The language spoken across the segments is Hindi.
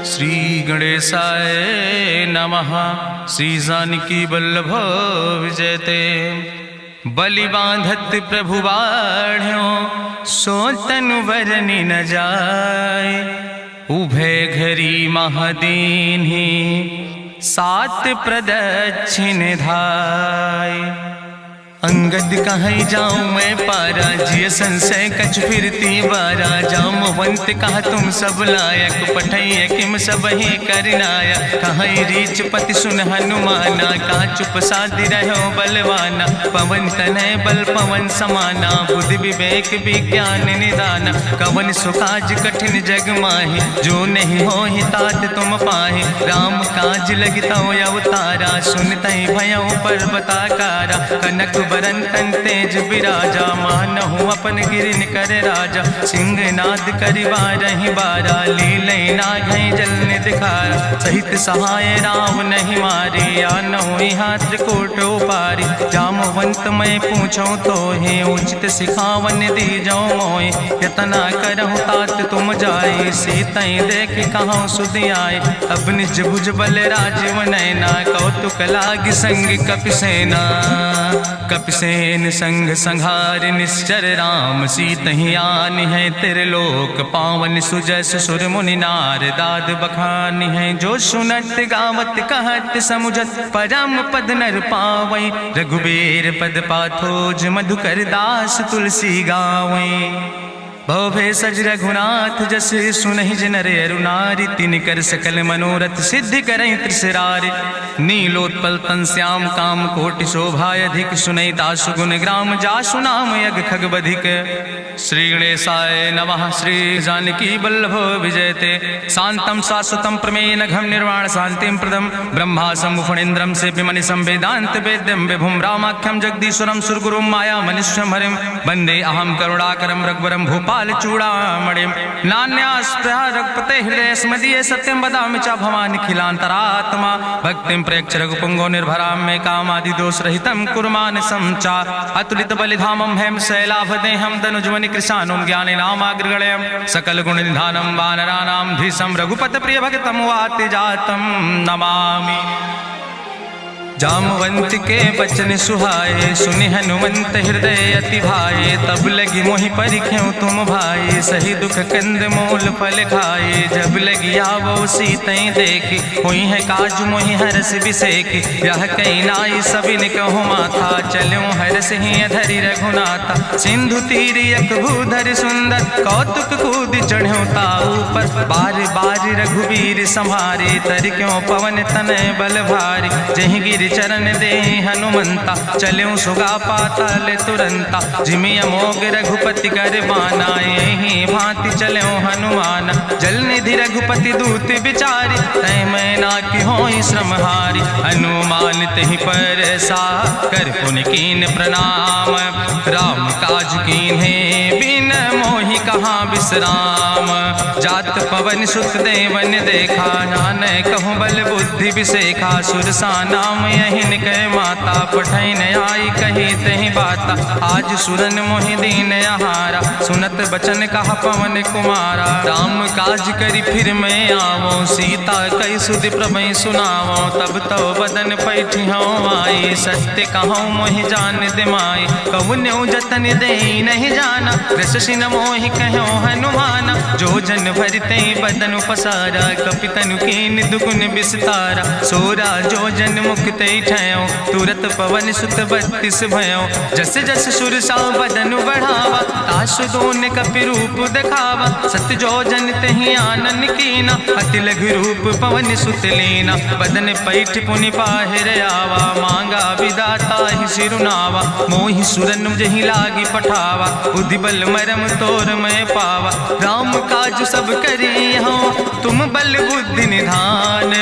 श्री गणेशाय नमः। श्री जानकी वल्लभ विजयते। बलि बांधत प्रभु बाढ़ो सो तनु बरनि न जाय। उभय घरी महादीन्हि सात प्रदक्षिण धाय। अंगद कहीं जाऊं मैं पारा जिय संशय कछ फिरती बारा। जामवंत कहा तुम सब लायक पठैय किम सब ही करनाया। कहीं रीच पति सुन हनुमाना कहा चुप साधि रहो बलवाना। पवन तनय बल पवन समाना बुद्धि विवेक विज्ञान निदाना। कवन सुकाज कठिन जग माहि जो नहीं हो ही तात तुम पाहि। राम काज लगितो अवतारा सुनतहि भयउ पर्वताकारा। कनक बरन तन तेज बिराजा मानहु अपन गिरिन कर राजा। सिंह नाद करिवारहि बारा लीलय नागहि जल निधिखारा। सहित सहाय राम नहीं मारे आनहु यहाँ त्रिकोट उपारी। जामवंत मैं पूछूं तो हे उचित सिखावन दीजो मोय। यतना करहु तात तुम जाए सीतई देख कहूँ सुधि आए। अब निज भुज बल राजीव नैना कौतुक लाग संग कपिसेना। कपिसेन संग संहार निश्चर राम सीतहि आनि है त्रिलोक पावन। सुजस सुर मुनि नार दाद बखानि है। जो सुनत गावत कहत समुझत परम पद नर पावै। रघुबीर पद पाथोज मधुकर दास तुलसी गावै। भव भेषज रघुनाथ जस सुनहि जिनर अरुनारि। तिन कर सकल मनोरथ सिद्धि करहि त्रिसरारि। नीलोत्पल तन श्याम काम कोटि शोभाय अधिक। सुनहि दासु गुण ग्राम जासु नाम यज्ञ खग बधिक। श्री गणेशाय नमः। श्री जानकी वल्लभ विजयते। शांतम शाश्वतम प्रमेय घम निर्वाण शांतिम प्रदम। ब्रह्मा शंभु फणीन्द्रम से विमनिशं वेदांत वेद्यम विभुम रामाख्यम जगदीश्वरम सुरगुरुम माया मनिष्यम हरिम। वंदे अहम करुणाकरम रघुवरम भूपाल चूड़ामणिम। नान्यास्पृहा रघुपते हृदय स्मदीय सत्यम वदामि च भवानि खिलांतरात्मा। भक्तिम प्रयच्छ रघुपुंगो निर्भराम मे कामादि दोष रहितम कुर्मानसं च। अतुलित बलिधामम हेम शैलाभदेहम दनुजवनि कृशानुम ज्ञानि नामाग्रगणयम। सकल गुण निधानम वानराणाम धीशम रघुपत प्रिय भगतम वाति जातम नमामि। जामवंत के बचन सुहाए सुनि हनुमंत हृदय अति भाए। तब लगी मोहि परिख्यों तुम भाई सही दुख कंद मूल फल खाए। जब लगी आवो सीतई देखी हुई है काज मोहि हरस बिसेकी। यह कई नाई सबिन कहु माथा चलो हरस ही धरि रघुनाथा। सिंधु तीर यक भूधर सुंदर कौतुक कूद चढ़्यो ताऊ पर। बार बार रघुवीर संहारे तर क्यों पवन तनय बल भारी। जहि गिर चरण दे हनुमंता चल्यों सुगा पाताल तुरंता। जिमि अमोघ रघुपति कर बाना यही भांति चल्यों हनुमाना। जल निधि रघुपति दूत बिचारी तय मैना की होई श्रमहारी। हनुमान तहि पर सा कर पुनि कीन प्रणाम। राम काज कीन्हे बिन मोहि कहाँ विश्राम। जात पवन सुत देवन देखा नान कहूँ बल बुद्धि विसेखा। सुरसा नाम यहिन कह माता पठैन आई कही तहि बाता। आज सुरन मोहि दीन आहारा सुनत बचन कहा पवन कुमारा। राम काज करी फिर मैं आवो सीता कई सुधि प्रभु सुनावो। तब तो बदन पैठी हूँ आई सत्य कहूँ मोहि जान दिमाई। कहुन्यु जतन दे नहीं जाना रससिन मोहि कहो हनुमाना। जो जन भरते बदन पसारा कपितनु कीन दुगुन विस्तारा। सोरा जो जन मुक्त ठयो तुरत पवन सुत 32 भयो। जस जस सुरसा बदन बढ़ावा तासु दोन कपि रूप दिखावा। सत्य जो जन तहि आनन कीना अति लघु रूप पवन सुत लीना। बदन पैठ पुनि पाहिर आवा मांगा विदाता ही सिरुनावा। मोहि सुरन जहि लागी पठावा बुद्धि बल मरम तोर मैं पावा। राम काज सब करी हो तुम बल बुद्धि निधान।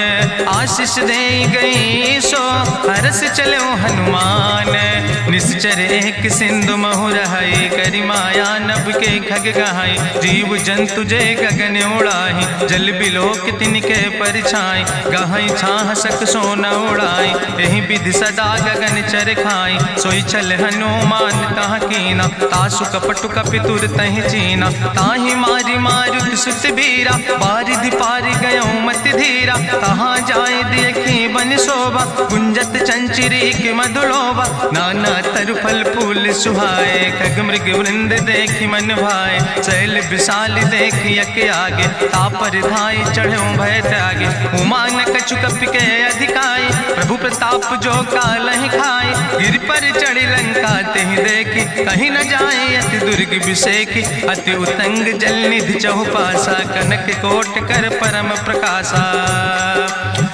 आशीष दे गई सो हरस चलो हनुमान। निश्चर एक सिंधु महु रहाई करी माया नभ के खग गहाई। जीव जंतु जे गगन उड़ाई जल बिलोक तिनके परछाई। गहाई छाह सक सोन उड़ाई यही विधि सदा गगन चर खाई। सोई चल हनुमान तह कीना तासु कपटु कपितुर तहि चीना। ताहि मारी मारुत सुत बीरा बारिधि पारि गयो मति धीरा। तहाँ जाय देखी बन शोभा गुंजत चंचिरी के मधुलोभा। नाना तरु फल फूल सुहाए खग मृग वृंद देखी मन भाए। शैल विशाल देखी यके आगे तापर धाई चढ़ो भय त्यागे। उमान कछु कपि के अधिकाई प्रभु प्रताप जो कालहि खाई। गिर पर चढ़ी लंका तेहि देखी कहीं न जाए अति दुर्ग विषेखी। अति उतंग जल निधि चहुपासा कनक कोट कर परम प्रकाशा।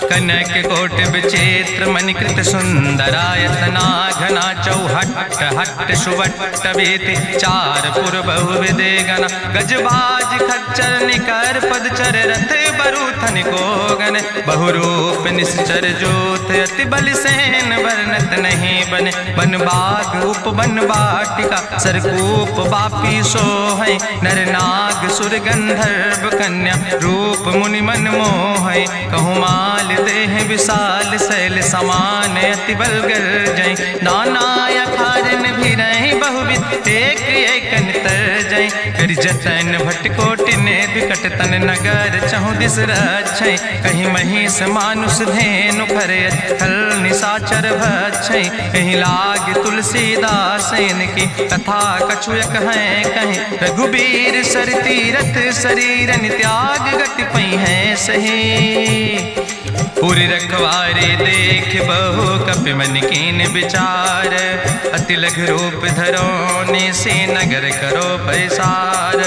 कनक कोट विचित्र मणिकृत सुंदरायतना घना। चौहट्ट हट्ट सुवट्ट बेति चार पुर बहुविधे गना। गजबाज खच्चर निकर पदचर रथ बरूथन को गन। बहुरूप निश्चर जोत अति बल सेन वर्णत नहीं बने। बन बाग उप बन बाटिका सरकूप बापी सोहै। नर नाग सुर गंधर्व कन्या रूप मुनि मन मोहै। कहूँ माल देह विशाल शैल समान अति बल गर्जै। नाना अखारन भी रही बहुविध एक एक अंतर जय। कर जतन भटकोटि ने विकट तन नगर चहु दिस रक्षै। कहीं महिष मानुष धेनु खरे खल निशाचर भक्षै। कहीं लाग तुलसीदास इनकी कथा कछुयक है कहीं। रघुबीर सर तीरथ शरीरन त्याग गति पई है सही। पूरी रखवारे देख बहु कपि मन कीन विचार। अति लघु रूप धरो से नगर करो पैसार।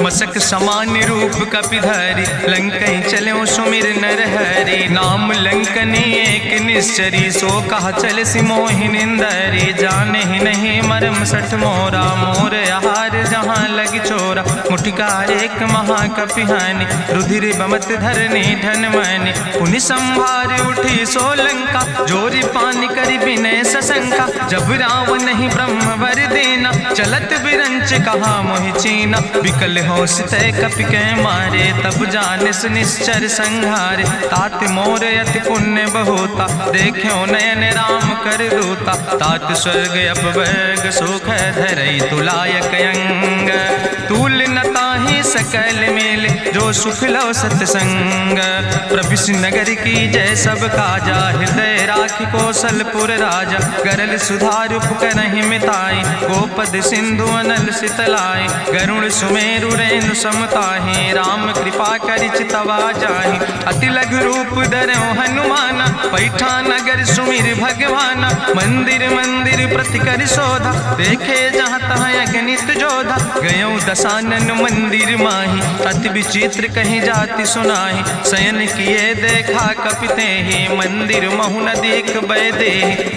मसक समान रूप कपि धरि लंकई चलो सुमिर नर हरि। नाम लंकनी एक निश्चरी सो कहा चल सिमोहि निंदरी। जाने ही नहीं मरम सठ मोरा मोर आहार जहाँ लग चोरा। मुठिकार एक महाकपि हानि रुधिर बमत धरनी धन मानी। पुनि संभार उठी सोलंका जोरी पानी करी विनय सशंका। जब रावण नहीं ब्रह्म वर देना चलत बिरंच कहा मोहि चीना। विकल होश तय कपि के मारे तब जानिस निश्चर संहारे। तात मोर अति पुण्य बहुता देखो नयन राम कर रूता। तात स्वर्ग अपवर्ग सुख धरई तुलायक अंग। तूल न ताहि सकल मेल जो सुख लो सत्संग। प्रभिस नगर की जय सब काजा हृदय राखि कौशलपुर राजा। गरल सुधार उपकरहि मिताई गोपद सिंधु अनल सितलाई। गरुण सुमेरु रेणु समताहि राम कृपा करि चितवा जाहि। अति लघु रूप धरो हनुमाना पैठा नगर सुमिर भगवाना। मंदिर मंदिर प्रति कर शोधा देखे जहाँ तहाँ अगणित जोधा। गयो दशानन मंदिर माही अति विचित्र कहीं जाति सुनाही। शयन किए देखा कपिते ही मंदिर महु न देख बैदे।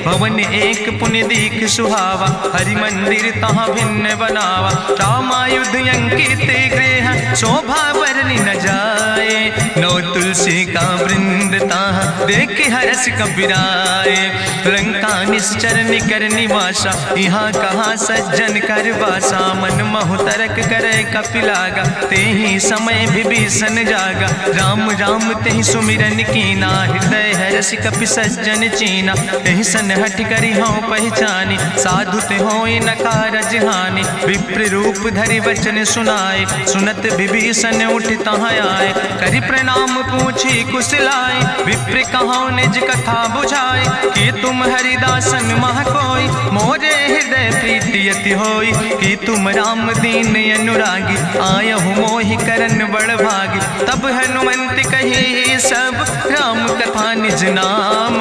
भवन एक पुण्य दीख सुहावा हरि मंदिर तहाँ भिन्न बनावा। रामायुध अंकित गृह शोभा वर्णि न जाए। नौ तुलसी का वृंद ताहाँ देख हरस कबीराए। लंका निश्चर निकर निवासा यहाँ कहाँ सज्जन कर वासा। मन महु तरक करे कपिलागा तेहि समय विभीषण जागा। राम राम तेहि सुमिरन कीना हृदय हरस कपि सज्जन चीना। तेहि सन हठ करि हूँ पहचानी साधु ते होई न कारज हानि। विप्र रूप धरि वचन सुनाए सुनत विभीषण उठ तहाँ आए। करि प्रणाम पूछी कुशलाए विप्र कहाँ निज कथा बुझाए। कि तुम हरिदासन मह कोई मोरे हृदय प्रीति अति होई। कि तुम राम दीन अनुरागी आयहु मोहि करन बड़ भागी। तब हनुमंत कही सब राम कथा निज नाम।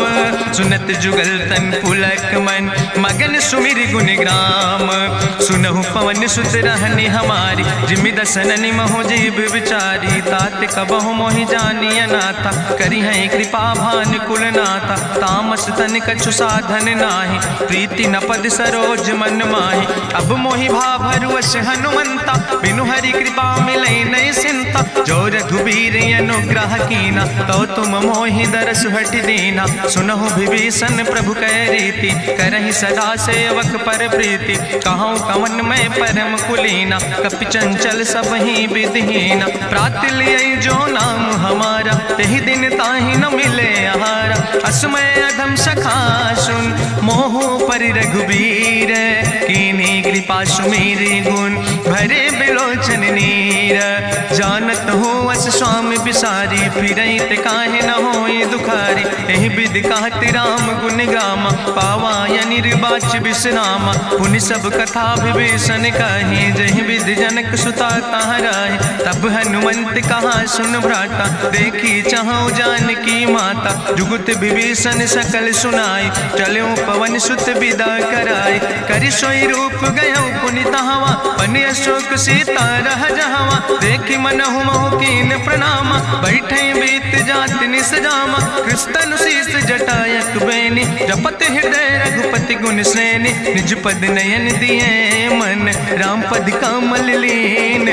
सुनत जुगल तन पुलक मन मगन सुमिर गुण ग्राम। सुनहु पवन सुत रहनी हमारी जिमि दसननि महु जीव विचारी। तात कबहु मोहि जानी अनाथा करी है कृपा भान कुलनाथा, तामस तन कछु साधन नाही, प्रीति न पद सरोज मन माही। अब मोहि भाभरुअस हनुमंता, बिनु हरि कृपा मिलै नहीं सिंता। जो रघुबीर अनुग्रह कीना, तो तुम मोहि दरस हट दीना। सुनहु विभीषण प्रभु कै रीति, करहि सदा सेवक पर प्रीति। कहूँ कवन में परम कुलीना, कपि चंचल सब ही विधिहीना। प्रात लियै जो नाम हमारा, तेहि दिन ताहि न मिले आहारा। असमय अधम सखा सुन, मोहु पर रघुबीर। कीन्ही कृपा सुमेरि गुण, भरे बिलोचन नीर। जानत हो अस स्वामी बिसारी, फिरहि ते काहे न होई दुखारी। एहि विधि कहत राम गुण गामा, पावा निर्वाच विश्रामा। पुनि सब कथा विभीषण कही, जहि विधि जनक सुता कहाँ राहि। तब हनुमंत कहा सुन भ्राता, देखी चाहूँ जानकी माता। जुगुत विभीषण सकल सुनाई, चलो पवन सुत विदा कराई। करि सोई रूप गयो पुनि तहवा, बनि अशोक सीता रह जहवा। देखी मनहु मोह कीन प्रणामा, बैठे बीत जात निस जामा। कृष्ण शीस जटायक बेनी, जपत हृदय रघुपति गुण श्रेणी। निज पद नयन दिए मन, राम पद कमल लीन।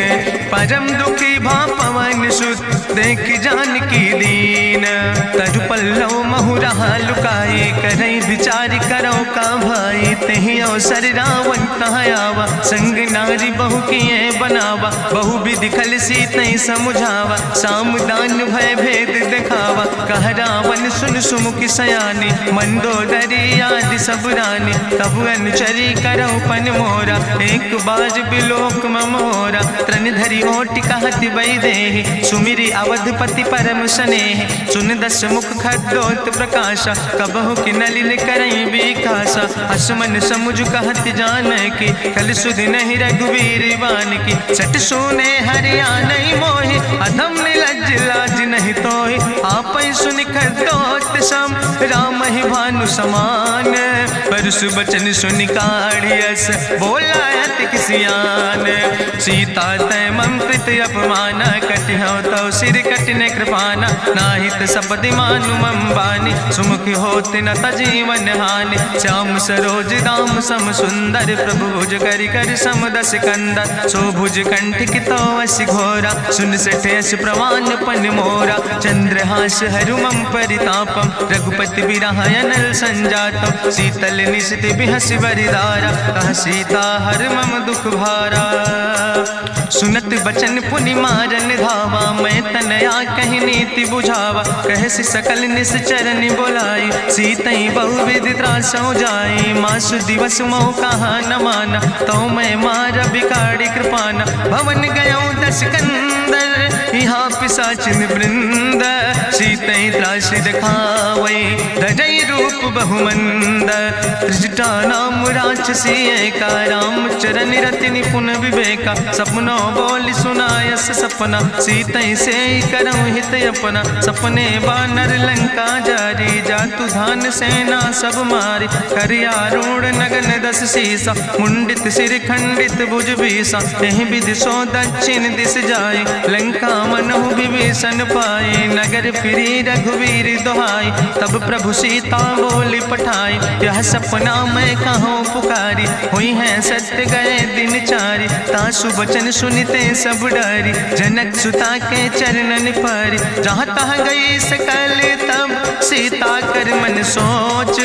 परम दुखी भा पवन सुत, देख जानकी दीन। तरु पल्लव महु रहा लुकाई, करई विचार करो का भाई। तेहि अवसर रावण तहाँ आवा, संग नारी बहु किए बनावा। बहु विधि खल सीतै समुझावा, सामदान भय भेद दिखावा। कह रावण सुन सुमुखी सयानी, मंदोदरी आदि सब रानी। तब अनुचरी करौ पन मोरा, एक बाज बिलोक ममोरा। तृण धरि ओटि कहत वैदेही, सुमिरि अवधपति परम स्नेह। सुन दस मुख खद्योत प्रकाशा, कबहु कि नलिन करई बिकासा। असमन समुझ कहत जानकी, कल सुधि नहीं रघुवीर बान की। सट सुने हरिया नहीं मोहि, अधम निलज्ज लाज नहीं तोहि। आपै सुनि खद्योत सम, राम ही भानु समान। परसु बचन सुनि काढ़ियस, बोला अति किसियान। सीता तै मम कृत अपमान, कटिहौ तौ सिर कटिन कृपाना। नाहित सपदि मानु मम बानी, सुमुख होत न तजीवन हानि। श्याम सरोज दाम सम सुंदर, प्रभु भुज करि कर सम दस कंदर। सो भुज कंठ की तो अस घोरा, सुन सठे अस प्रवान पन मोरा। चंद्रहास हरु मम परितापम, रघुपति बिरहायनल संजातम। शीतल निशित बिहसि बरिदारा, कह सीता हर मम दुख भारा। सुनत बचन पुनि मारन धावा, मैं तनया कहि नीति बुझावा। कहसि सकल निश्चरन बोलाई, सीतई बहुविधि त्रासौ जाई। मासु दिवस मोह कहा न माना, तो मैं मार बिकाड़ी कृपाना। भवन गयो दस कंदर, यहाँ पिशाचिन वृंद। सीतई त्रास दिखावै, धजई रूप बहुमंद। त्रिजटा नाम राक्षसी एका, राम चरण रति निपुण विवेका। सपनो बोल सुनायस सपना, सीतई से करऊँ हित अपना। सपने बानर लंका जारी, जातु धान सेना सब मारी। करियारूढ़ नगन दस सीसा, मुंडित सिर खंडित भुज बीसा। एहि विधि सो दक्षिण दिस जाई, लंका मनहु विभीषण पाई। नगर फिरी रघुवीर दुहाई, तब प्रभु सीता बोली पठाई। यह सपना मैं कहूँ पुकारी, हुई है सत्य गए दिन चारी। तासु बचन सुनिते सब डरी, जनक सुता के चरणन पर। जहाँ तहाँ गई सकल तब, सीता कर मन सोच।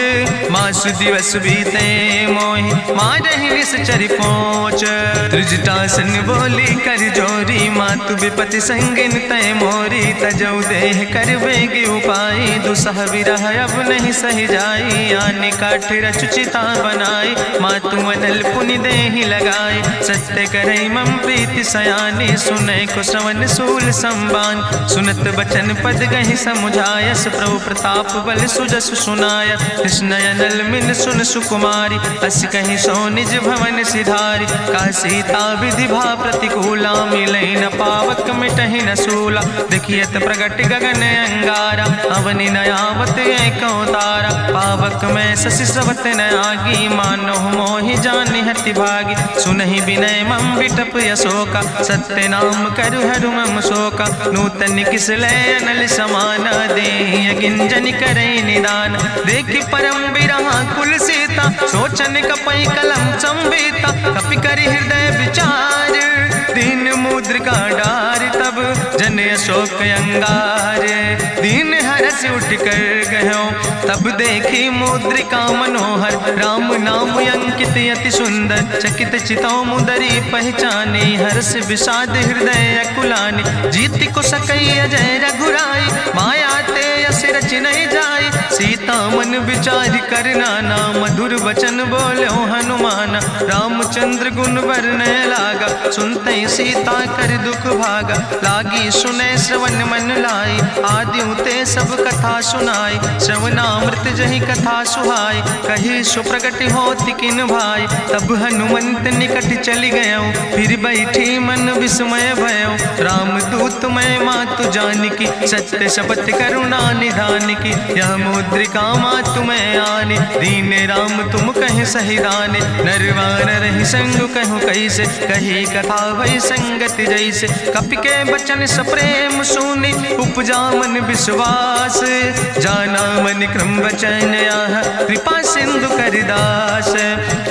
मासु दिवस बीते मोहि, मारहि निश्चर पहुँच। त्रिजटासन बोली कर जोरी, मातु विपति संगिन तय मोरी। तजौ देह कर बेग उपाय, दुसह विरह अब नहीं सही जाई। आने काठ रचुचिता बनाई, मातु अनल पुनि देहि लगाई। सत्य करई मम प्रीति सयानी, सुनै को श्रवण सूल संबान। सुनत बचन पद गहि समुझायस, प्रभु प्रताप बल सुजस सुनाय। कृष्णयनल मिल सुन सुकुमारी, अस कहि सो निज भवन सिधारी। का सीता विधि भा प्रतिकूला, मिलै न पावक मिटहि न सूला। देखियत प्रगट गगन अंगारा, अवनि न आवत एको तारा। पावक में शशि स्रवत न आगी, मानो मोहि जानि हति भागी। सुनहि विनय मम विटप अशोका, सत्य तय नाम करु हरु मम शोका नूतन किसलय अनल समाना दे गिंजन करे निदान देखि परम बिरहा कुल सीता सोचन कपई कलम संवेता कपि करि हृदय विचार दीन मुद्रिका डार तब जन अशोक अंगार दीन हरस उठ कर गयो तब देखी मुद्रिका मनोहर राम नाम अंकित अति सुंदर चकित चितौ मुदरी पहचाने हर्ष विषाद हृदय अकुलानी जीत को सकई अजय रघुराई माया ते अस रच नहीं जाई सीता मन विचार करना ना मधुर वचन बोलो हनुमान रामचंद्र गुण वर्णय लागा सुनते सीता कर दुख भागा लागी सुने श्रवण मन लाई आदि ते सब कथा सुनाई श्रवणामृत जहि कथा सुहाई कही सुप्रगट होति किन भाई तब हनुमंत निकट चली गयो फिर बैठी मन विस्मय भयो राम दूत मैं मातु जानकी सत्य शपथ करुणा निधान की यह मुद्रिका मातु मैं आने दीन राम तुम कहे सही दाने नरवान रही संग कहूँ कैसे कही कथा वही संगत जैसे कपि के बचन सप्रेम सुनी उपजा मन विश्वास जाना मन क्रम वचन आह कृपा सिंधु करिदास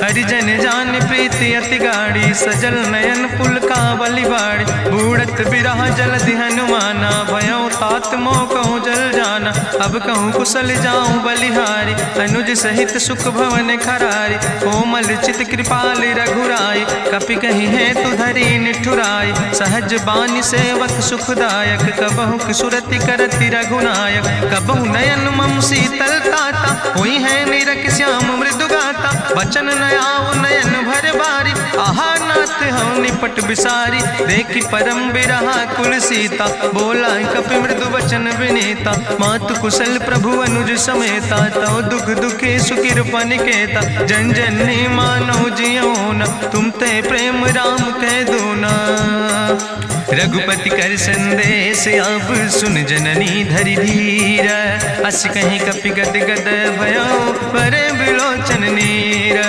हरिजन जान प्रीति अति गाड़ी सजल नयन पुल का बलिबाड़ी बूढ़त बिरह जलधि हनुमाना भयो तात मोह कहूँ जल जाना अब कहूँ कुशल जाऊँ बलिहारी अनुज सहित सुख भवन खरारी कोमल चित कृपाल रघुराई कपि कही है तु धरी निठुराई सहज बानी सेवक सुखदायक कबहु किशुरति करति रघुनायक कबहु नयन मम शीतल ताता हुई है निरख श्याम मृदु गाता बचन नयाव नयन भर बारी आहा नाथ हम निपट बिसारी देखी परम बिरहा कुल सीता बोला कपि मृदु वचन विनीता मातु कुशल प्रभु अनुज समेता तो दुख दुखे सुखिर पनिकेता जन जननी मानो जियो न तुम ते प्रेम राम कह दो ना रघुपति कर संदेश अब सुन जननी धरि धीर अस कहीं कपि गद गद भयो परे बिलोचन नीर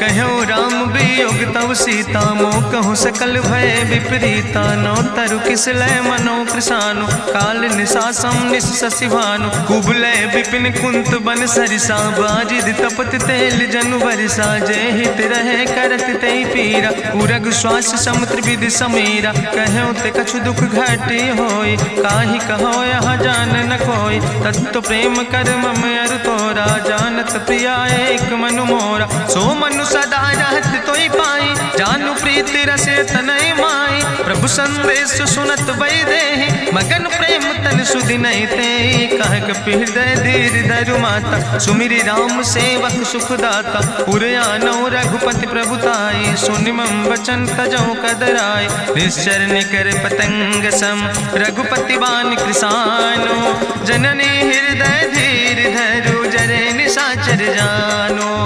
कहो राम वियोग तव सीता मोह कहूँ सकल भय विपरीता नो तरु किसलय मनो कृषानु काल निशासम निशसिभानु कुबलय विपिन कुंत बन सरिसा बाजिद तपत तेल जनु बरिसा जय हित रहे करत ते पीरा उरग श्वास समुद्र विधि समीरा कहो ते कछु दुख घाटी होई काहि कहो यहाँ जान न कोई तत्व प्रेम कर मम अरु तोरा जानत प्रिया एक मनु मोरा सो मनु सदा रहत तोई पाई जानु प्रीति रसे तनय माई प्रभु संदेश सुनत वै देहि मगन प्रेम तन सुधि नहीं ते कह कपि हृदय धीर धरु माता सुमिरि राम सेवक सुख दाता उरयानो रघुपति प्रभुताई सुनि मम वचन तजौ कदराय निश्चर निकर पतंग सम रघुपति बान कृसानो जननी हृदय धीर धरु जरे निशाचर जानो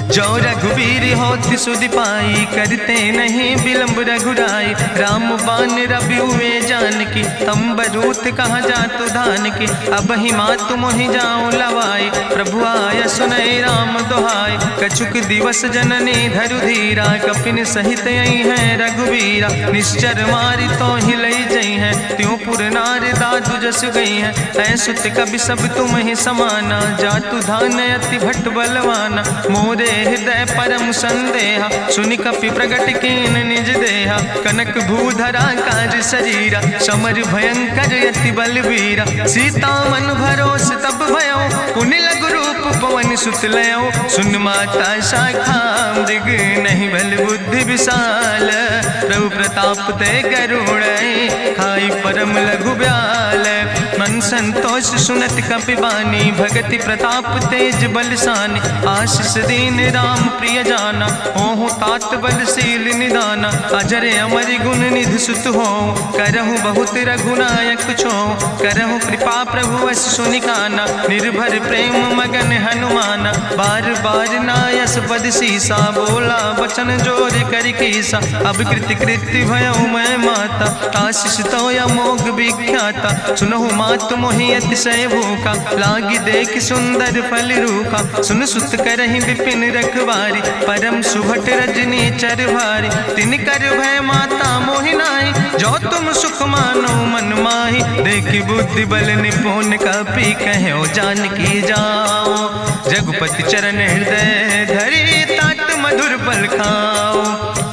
जो रघुवीर होति सुधि पाई करते नहीं विलंब रघुराई राम बान रवि हुए जानकी तंबरूत कहाँ जातु धान की अब ही मातु मोहि जाऊं लवाई प्रभु आय सुनय राम दुहाई कछुक दिवस जननी धरु धीरा कपिन सहित यही है रघुवीरा निश्चर मारी तो ही लई जई है त्यों पुर नार दादु जस गई है ऐसुत कभी सब तुम ही समाना जातु धान अति भट्ट बलवाना मोरे हृदय परम संदेहा सुनि कपि प्रगट कीन निज देहा कनक भूधरा काज शरीरा समर भयंकर यति बलवीरा सीता मन भरोस तब भयो पुनि लघु रूप पवन सुत लयो सुन माता शाखा मृग नहीं बल बुद्धि विशाल प्रभु प्रताप ते करुण खाई परम लघु ब्याल मन संतोष सुनत कपि बानी भगति प्रताप तेज बलसानी आशीष दीन राम प्रिय जाना ओहु तात बलशील निदाना अजर अमर गुण निधि सुत हो करहु बहुत रघुनायक छो करहु कृपा प्रभु अस सुनिकाना निर्भर प्रेम मगन हनुमाना बार बार नायस पद सीसा बोला वचन जोर कर कीसा अब कृति कृति भयो मैं माता आशीष तो अमोघ विख्याता सुनहु मात मात मोहि अतिशय भूखा, लागी देख सुंदर फल रूखा। सुन सुत करहि विपिन रखवारी, परम सुभट रजनी चर भारी। तिन कर भय माता मोहि नाहि, जो तुम सुख मानो मन माहि। देखि बुद्धि बल निपुण कपि, कहो जानकी जाओ। जगुपति चरण हृदय धरि, तात मधुर फल खाओ।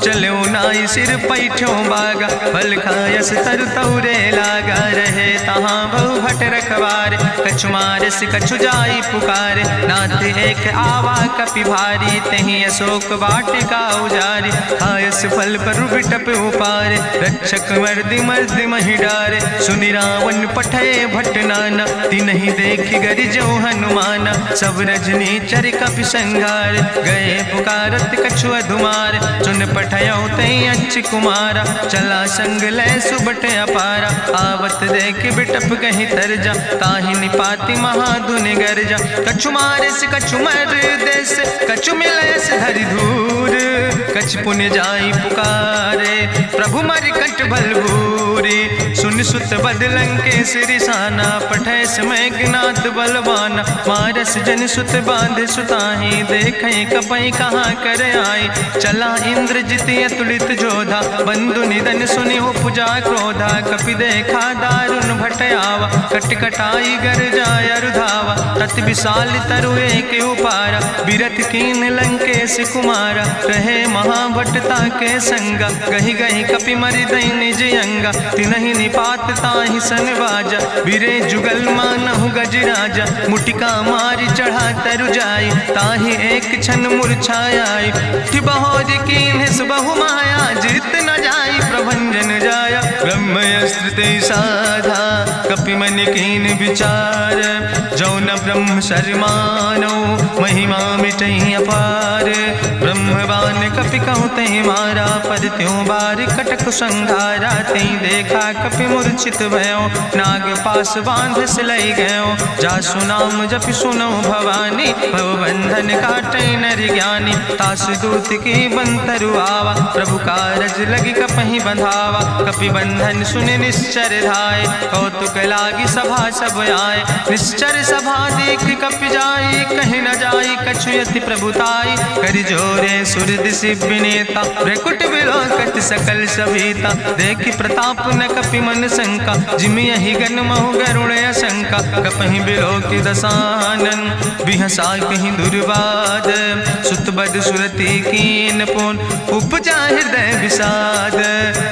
चलो नाई सिर पैठो बागा, फल खायस तरु तौरे लागा। रहे तहाँ बहु भट रखवारे, कछु मारस कछु जाई पुकारे। नाथ एक आवा कपि भारी, तहीं अशोक वाटिका उजारी। खायस फल पर बिटप उपारे, रक्षक मर्दि मर्दि महि डारे। सुनि रावण पठय भट नाना, तिन्हि देखि गरिजो हनुमाना। सब रजनी चर कपि संघार, गए पुकारत कछु अधुमार। सुन पठयो तई अच्छ कुमारा, चला संग लय सुबट अपारा। आवत देख बिटप कहीं तरजा, ताहि निपाति महाधुनि गर्जा। कछु मारिस कछु मर देस, कछु मिलयस धरि धूर। कछ पुण्य जाई पुकारे, प्रभु मरि कंठ बल भूरी। सुन सुत बदलं के सिरिसाना, पठय समय ज्ञात बलवाना। मारस जन सुत बांध सुताही, देखें कपई कहाँ कर आई। चला इंद्रजित अतुलित जोधा, बंधु निधन सुनि उपजा क्रोधा। कपि देखा दारुण भटयावा, कट कटाई गर जाय रुधावा। तत विशाल तरु एक उपारा, बिरथ कीन लंकेश कुमारा। रहे महाभटता के संगा, गहि गहि कपि मरि दई निज अंगा। तिन्हि निपात ताहि सन बाजा, बिरे जुगल मानहु गजराजा। मुटिका मारि चढ़ा तरु जाई, ताहि एक क्षण मूर्छाई। बहोज कीन्ह बहु माया, जीत न जाई प्रभंजन जाया। ब्रह्मस्त्र ते साधा, कपि मन कीन विचार। जो न ब्रह्म शर्मानो, महिमा मिटई अपार। ब्रह्मवान कपि कहु तहि मारा, पर त्यों बार कटक संघारा। तई देखा कपि मूर्छित भयो, नाग पास बांध सिलई गयो। जासु नाम जपि सुनो भवानी, भव बंधन काटै नर ज्ञानी। तास दूत की बंतरु आवा, प्रभु कारज लगी कपहि बंधावा। कपि बंधन सुनि निश्चर धाय, कौतुक लागी सभा सब आए। निश्चर सभा देख कपि जाई, कहीं न जाई कछु यति प्रभुताई। कर जोरे सुर दिसि विनेता, भ्रकुट विलोकत सकल सभीता। देखि प्रताप न कपि मन शंका, जिमि यहि गन महु गरुण असंका। कपहि बिलोकि दसानन, बिहसा कहीं दुर्वाद। सुत बद सुरति कीन पुन, उपजा हृदय विषाद।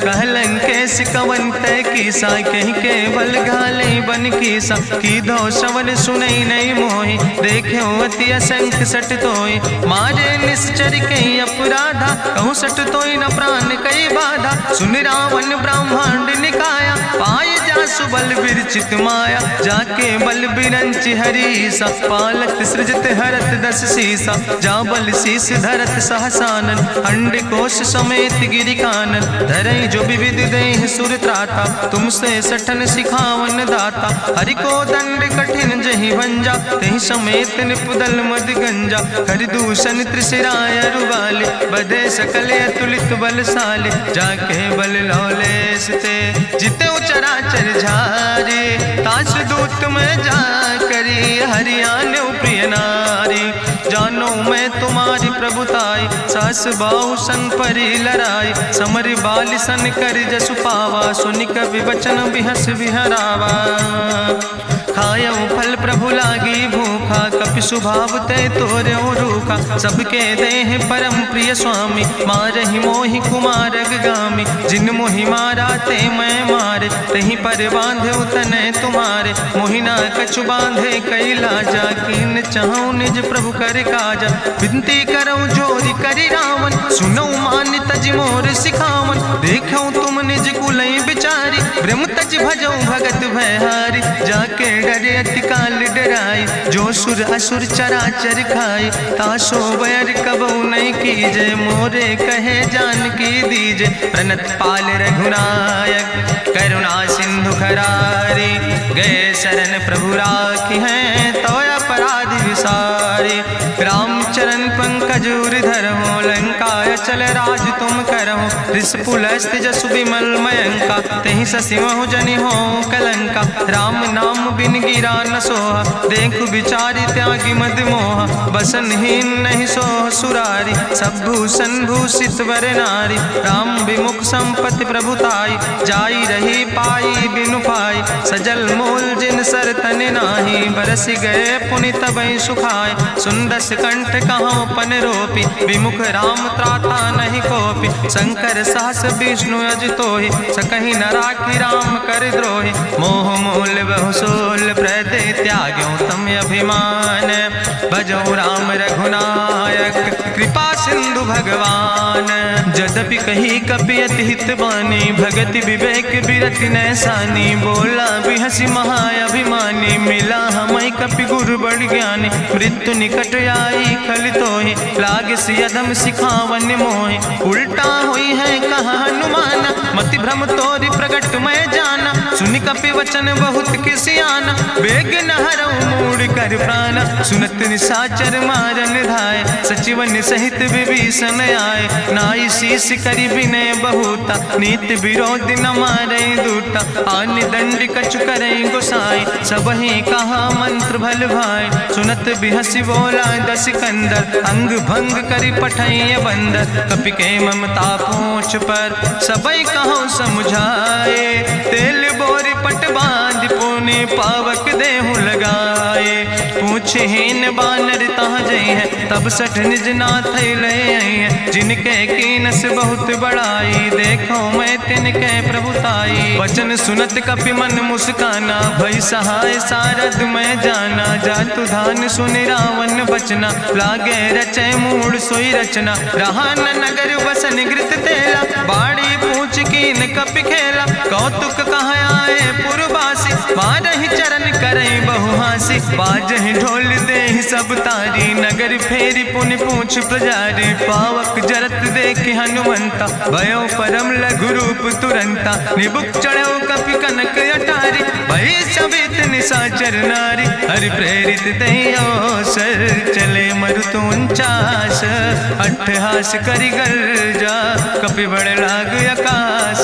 कहलन केस कवन तय कीसा, कहीं केवल घाले बन कीसा। कीधो श्रवण सुनई नहीं मोहि, देख्यो अति असंख सट तोय। मारे निश्चर कई अपराधा, कहूँ सट तोय न प्राण कई बाधा। सुन रावण ब्रह्मांड निकाया, पाय जासु बल विरचित माया। जाके बल बिरंच हरीसा, पालक सृजत हरत दस सीसा। जा बल शीस धरत सहसानन, अंड कोश समेत गिरि कानन। धरई जो विविध देह सुर त्राता, तुमसे सठन सिखावन दाता। हरि को दंड कठिन जहि भंजा, तहि समेत निपुदल मद गंजा। कर दूषण त्रिशिराय रुवाले, बधे सकल अतुलित बलशाले। जाके बल लौलेस ते, जिते चराचर झारे। तास दूत में जा करी, हरियाण प्रिय नारी। जानो मैं तुम्हारी प्रभुताई, सास बाहु सन परी लड़ाई। समर बाल सन कर जसु पावा, सुनि कवि वचन बिहस बिहरावा। खायो फल प्रभु लागी भूखा, कपि स्वभाव ते तोर्यो रूखा। सबके देह परम प्रिय स्वामी, मारहि मोहि कुमार गामी। जिन मोहि मारा ते मैं मारे, तहीं पर बांधे तनै तुम्हारे। मोहि ना कछु बांधे कई लाजा, कीन चाहूं निज प्रभु कर काजा। विनती करऊं जोरि करि रावण, सुनऊ मान तज मोर सिखावन। देखऊं तुम निज कुलई बिचारी, ब्रह्म तज भजऊं भगत भयहारी। जाके डरे अति काल डराई, जो सुर असुर चराचर खाई। तासो बैर कबऊ नहीं कीजे, मोरे कहे जानकी दीजे। प्रणत पाल रघुनायक, करुणा सिंधु खरारी। गए शरण प्रभु राखी हैं, तो अपराध विसारी। रामचरण पंकज धर हो, लंका काय चल राज तुम करहु, ऋषपुलस्त जसु विमल मयंका, तेहि ससिमहु जनि हो कलंका। राम नाम बिन गिरा न सोहा, देखु विचारि त्यागी मद मोहा। बसनहीन नहीं सोह सुरारी, सब भूषण भूषित वर नारी। राम विमुख संपत्ति प्रभुताई, जाई रही पाई बिनु पाई। सजल मूल जिन सर तन नाही, बरस गए पुनि तबहि सुखाय। सुंदस कंठ कहाँ पन रोपी, विमुख राम त्राता नहीं कोपी। शंकर सहस विष्णु अज तोहि, सकहि न राखि राम कर द्रोहि। मोह मूल बहु सोल प्रदे, त्याग्यो तम अभिमान। भजौ राम रघुनायक, कृपा सिंधु भगवान। जदपि कही कपि अति हित बानी, भगति विवेक बिरति नैसानी। बोला बिहसि महाअभिमानी, मिला हमय कपि गुरु बड़ ज्ञानी। मृत्यु निकट आई खल तोहि, लागे सियदम सिखावन मोहि। उल्टा हुई है कहा हनुमान, मति भ्रम तोरि प्रगट मैं जाना। सुनि कपि वचन बहुत किसियाना, बेग न हरऊ मूढ़ कर प्राण। सुनत निशाचर मारन धाय, सचिवन सहित विभीषण आए। नाई शीस करि विनय बहुता, नीति विरोध न मारै दूता। आन दंड कछु करै गोसाई, सबहि कहा मंत्र भल भाई। सुनत बिहसि बोला दस कंदर, अंग भंग करि पठैय बंदर। कपि के ममता पूछ पर, सबई कहो समुझाए। तेल बोरी पट बांध पुनि, पावक देहु लगाए। पूछहीन बानर तहाँ जई है, तब सठ निज नाथ ले आई है। जिनके कीनस बहुत बड़ाई, देखो मैं तिनके प्रभुताई। वचन सुनत कपि मन मुस्काना, भई सहाय सारद मैं जाना। जातु धान सुनि रावण बचना, लागे रचय मूढ़ सोई रचना। रहा न नगर बसन घृत तेला, बाड़ी पूछ कीन कपि खेला। कौतुक कहाँ आए पुरवासी, मारहि चरण करई बहुहासी। बाजहि ढोल देहि सब तारी, नगर फेरी पुनि पूछ पुजारी। पावक जरत देखि हनुमंता, भयो परम लघु रूप तुरंता। निबुक चढ़ो कपि कनक अटारी, भई सवित निशाचर नारी। हरि प्रेरित तहि अवसर, चले मरुत 49। अट्ठहास करि गर्जा, कपि बड़ लाग आकाश।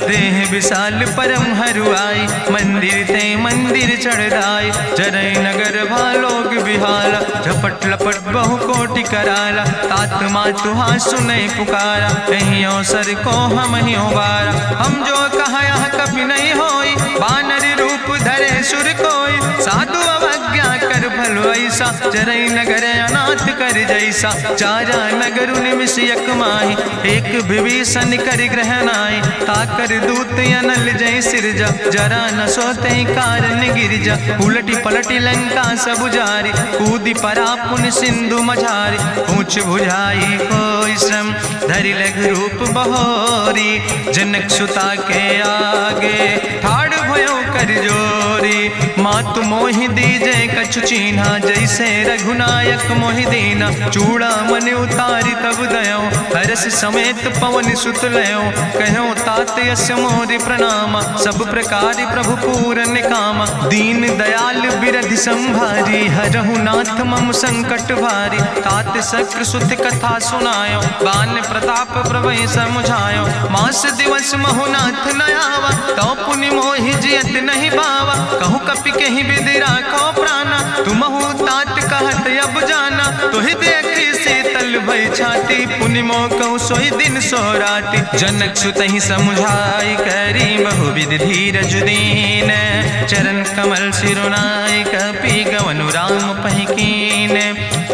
देह विशाल परम हरुआई, मंदिर ते मंदिर चढ़ाई। जरै नगर भालोग बिहाला, झपट लपट बहु कोटि कराला। तात मातुहा सुनै पुकारा, कहीं अवसर को हम ही बारा। हम जो कहा यह कभी नहीं होई, बानर रूप धरे सुर कोई। साधु अवज्ञा कर भल ऐसा, जरै नगर अनाथ कर जैसा। चारा नगर निमिष यक माही, एक विभीषण कर ग्रह नाई। ताकर दूत अनल जय सिरजा, जरा न सोते कारण गिरजा। उलटी पलटी लंका सब जारी, कूदी परा पुन सिंधु मझारी। पूछ बुझाई कोई श्रम, धरि लघु रूप बहोरी। जनक सुता के आगे, ठाड़ भयो कर जोरी। मातु मोहि दीजे कछु चीन्हा, जैसे रघुनायक मोहि दीना। चूड़ा मन उतारी तब दयो, हरस समेत पवन सुत लयो। कहो तात यस मोरि प्रणामा, सब प्रकार प्रभु पूरन कामा। दीन दयाल बिरधि संभारी, हरहु नाथ मम संकट भारी। तात शक्र सुत कथा सुनायो, बान प्रताप प्रभय समुझायो। मास दिवस महु नाथ न आवा, तो पुनि मोहि जियत नहीं बावा। कहु कपि कहि विधि राखो प्राणा, तुमहु तात कहत अब जाना। तोहि देखी शीतल भई छाती, पुनि मोह कहु सोई दिन सोराती। जनक सुतहि समुझाई, करी बहु विधि धीरज दीन। चरण कमल सिरुनाई, कपि गवनु राम पहि कीन।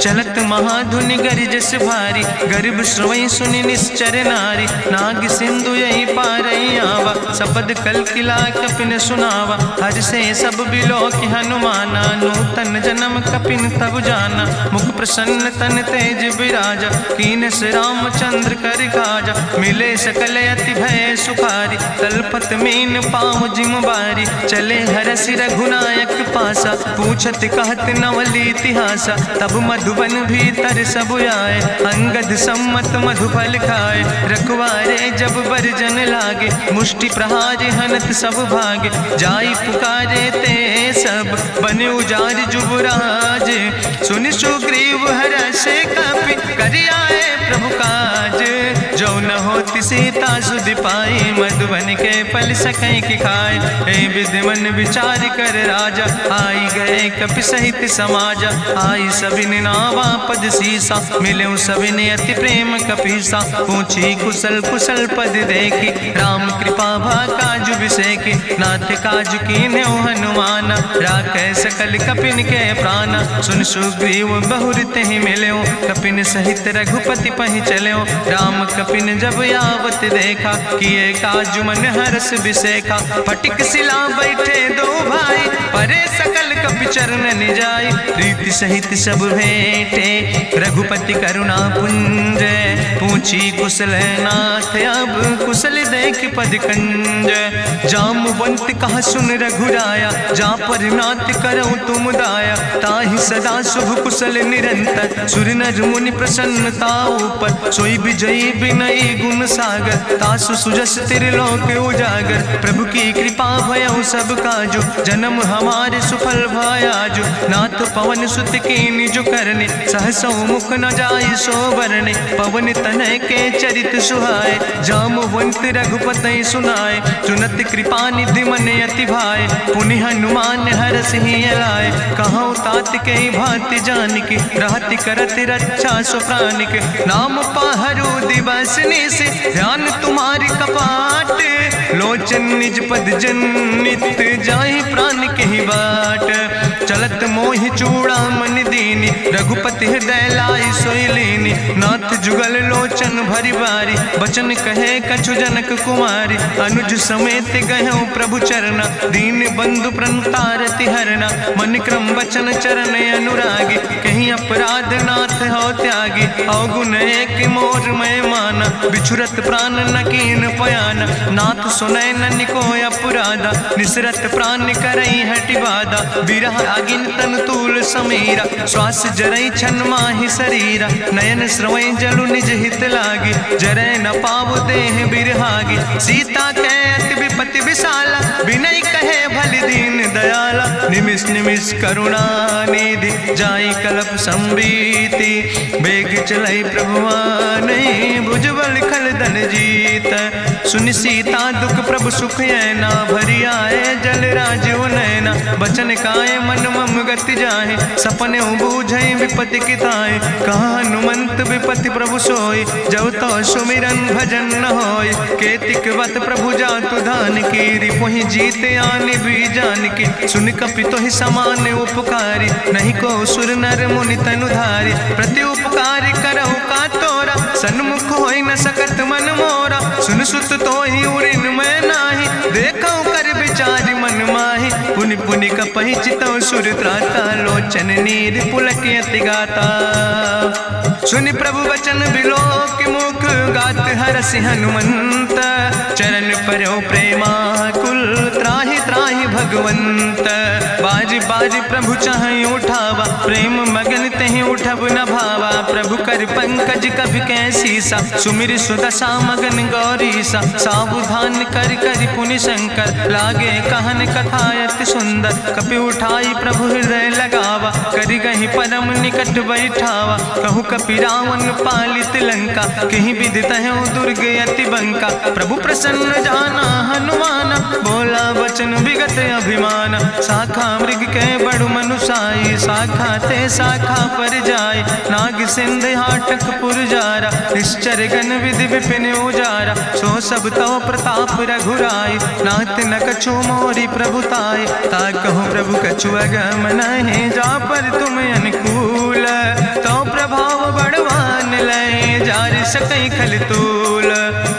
चलत महाधुनि गरिजस भारी, गर्भ श्रोई सुनि निश्चर नारी। नाग सिंधु यही पारई आवा, सबद कल किला कपिन सुनावा। हर से सब बिलो कि हनुमाना, नूतन जन्म कपिन तब जाना। मुख प्रसन्न तन तेज विराजा, कीनस रामचंद्र कर काजा। मिले सकल अति भय सुखारी, तलपत मीन पाँव जिम बारी। चले हरस रघुनायक पासा, पूछत कहत नवल इतिहासा। तब मधुबन भीतर सब आए, अंगद सम्मत मधुफल खाए। रखवारे जब बरजन लागे, मुष्टि प्रहार हनत सब भागे। जाई पुकारे ते सब, बने उजार जुबराज। सुनि सुग्रीव हरषे कपि, करि आए प्रभु काज। न होती सीता सुध पाई, मधुबन के फल सकै की खाए। हे विधि मन विचार कर राजा, आई गए कपि सहित समाजा। आई सबिन नावा पद सीसा, मिले सबिन अति प्रेम कपीसा। पूछी कुशल कुशल पद देखी, राम कृपा भा काजु बिसेकी। नाथ काजु कीन्हे हनुमान, राखे सकल कपिन के प्राण। सुन सुग्रीव बहुर तेहि मिल्यो, कपिन सहित रघुपति पहि चल्यो। राम कपिन जब आवत देखा, किए काजु मन हरस बिसेखा। फटिक सिला बैठे दो भाई, परे सकल कपि चरण जाय। प्रीति सहित सब भेंटे, रघुपति करुणा पुंज। पूछी कुशल नाथ, अब कुशल देख पद कंज। जामवंत कहा सुन रघुराया, जा पर नाथ करऊँ तुम दाया। ताहि सदा शुभ कुशल निरंतर, सुर नर मुनि प्रसन्नता ऊपर। सोई विजयी विनयी गुण सागर, तासु सुजस त्रिलोक उजागर। प्रभु की कृपा भयउ सब काजु, जन्म हमारे सुफल भयाजु। नाथ पवन सुत की निज करने, सहसौ मुख न जाय सो बरने। पवन तनय के चरित सुहाए, जामवंत रघुपति सुनाए। चुनत कृपा निधि मन अति भाए, पुनि हनुमान हरस ही लाए। कहूँ तात के भांति जानिके, रहति करत रक्षा सो प्राणिक। नाम पाहरु दिवस निस, ध्यान तुम्हारी कपाट। लोचन निज पद जनित, जाहि प्राण के ही बाट। चलत मोहि चूड़ामणि दीनी, रघुपति हृदय लाई सोई लीनी। नाथ जुगल लोचन भरि बारी, बचन कहे कछु जनक कुमारी। अनुज समेत गहु प्रभु चरना, दीन बंधु प्रणतारति हरना। मन क्रम बचन चरण अनुरागी, कहीं अपराध नाथ हो त्यागी। अवगुण एक मोर मैं माना, बिछुरत प्राण न कीन पयाना। नाथ सुनय नन को अपराधा, निसरत प्राण करई हटि बाधा। बिरह आगिन तन तूल समीरा, श्वास जरई छन माहि शरीरा। नयन श्रवै जलु निज हित लागी, जरै न पाव देह बिरहागी। सीता के अति विपति विशाला, विनय कहे भलि दीन दयाला। निमिष निमिष करुणा निधि, जाई कलप संबीति। बेग चलई प्रभुवानै, भुजबल खल धन जीत। सुनि सीता दुख प्रभु सुख ऐना, भरि आए जल राजो नैना। बचन काए मन मम गति जाहे, सपने बूझै विपति किताए। कहा हनुमंत विपति प्रभु सोई, जब तो सुमिरन भजन न होय। केतिक वत प्रभु जातु धान की, रिपुहि जीत आनि भी जान की। सुन कपि तोहि समान उपकारी, नहीं को सुर नर मुनि तनुधारी। प्रति उपकार करहु का तोरा, सन्मुख होई न सकत मन मोरा। सुन सुत तोहि उरिन मैं नाही, देखौ कर विचारि मन माहि। पुनि पुनि कपहि चितौ सुर त्राता, लोचन नीर पुलक अति गाता। सुनि प्रभु वचन बिलोक मुख, गात हरसि हनुमंत। चरण पर्यो प्रेमाकुल, त्राहि त्राहि भगवंत। बाज बाज प्रभु चाहि उठावा, प्रेम मगन तेहि उठब न भावा। प्रभु कर पंकज कभि कैसीसा, सुमिर सुदशा मगन गौरीसा। सावधान कर कर पुनि शंकर, लागे कहन कथा अति सुंदर। कपि उठाई प्रभु हृदय लगावा, करि गहि परम निकट बैठावा। कहु कपि रावण पालित लंका, कहीं विधि तहु दुर्ग अति बंका। प्रभु प्रसन्न जाना हनुमाना, बोला वचन विगत अभिमान। शाखा मृग के बड़ु मनुसाई, शाखा ते शाखा पर जाय। नाग सिंध हाटक पुरजारा, निश्चर गण विधि विपिन उजारा। सो सब तव प्रताप रघुराई, नाथ न कछु मोरी प्रभुताई। ता कहूँ प्रभु कछु अगम नहीं, जा पर तुम अनुकूल। तो प्रभाव बड़वान लय, जार सकई खल तूल।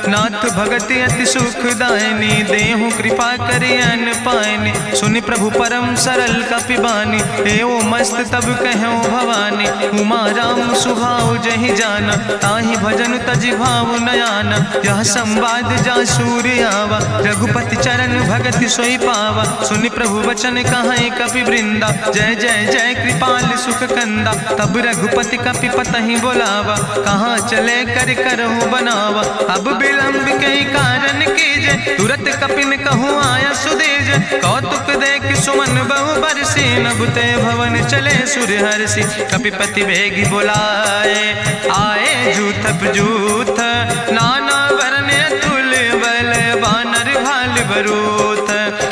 नाथ भगति अति सुखदायनी, देहु कृपा करि अन पायनी। सुनि प्रभु परम सरल कपिबानी, एवो मस्त तब कहूँ भवानी। उमा राम सुभाव जहि जाना, ताहि भजन तजि भाव नयाना। यह संवाद जा सूर्य आवा, रघुपति चरण भगति सोई पावा। सुनि प्रभु वचन कहाई कपि वृंदा, जय जय जय कृपाल सुख कंदा। तब रघुपति कपि पतहि बोलावा, कहाँ चले कर करहु बनावा। अब विलंब कई कारण कीजे, तुरत कपिन कहूँ आया सुदेज। कौतुक देख सुमन बहु बरसी, नभ ते भवन चले सुर हरसी। कपिपति वेगी बुलाए, आए जूथप जूथ, नाना रूथ।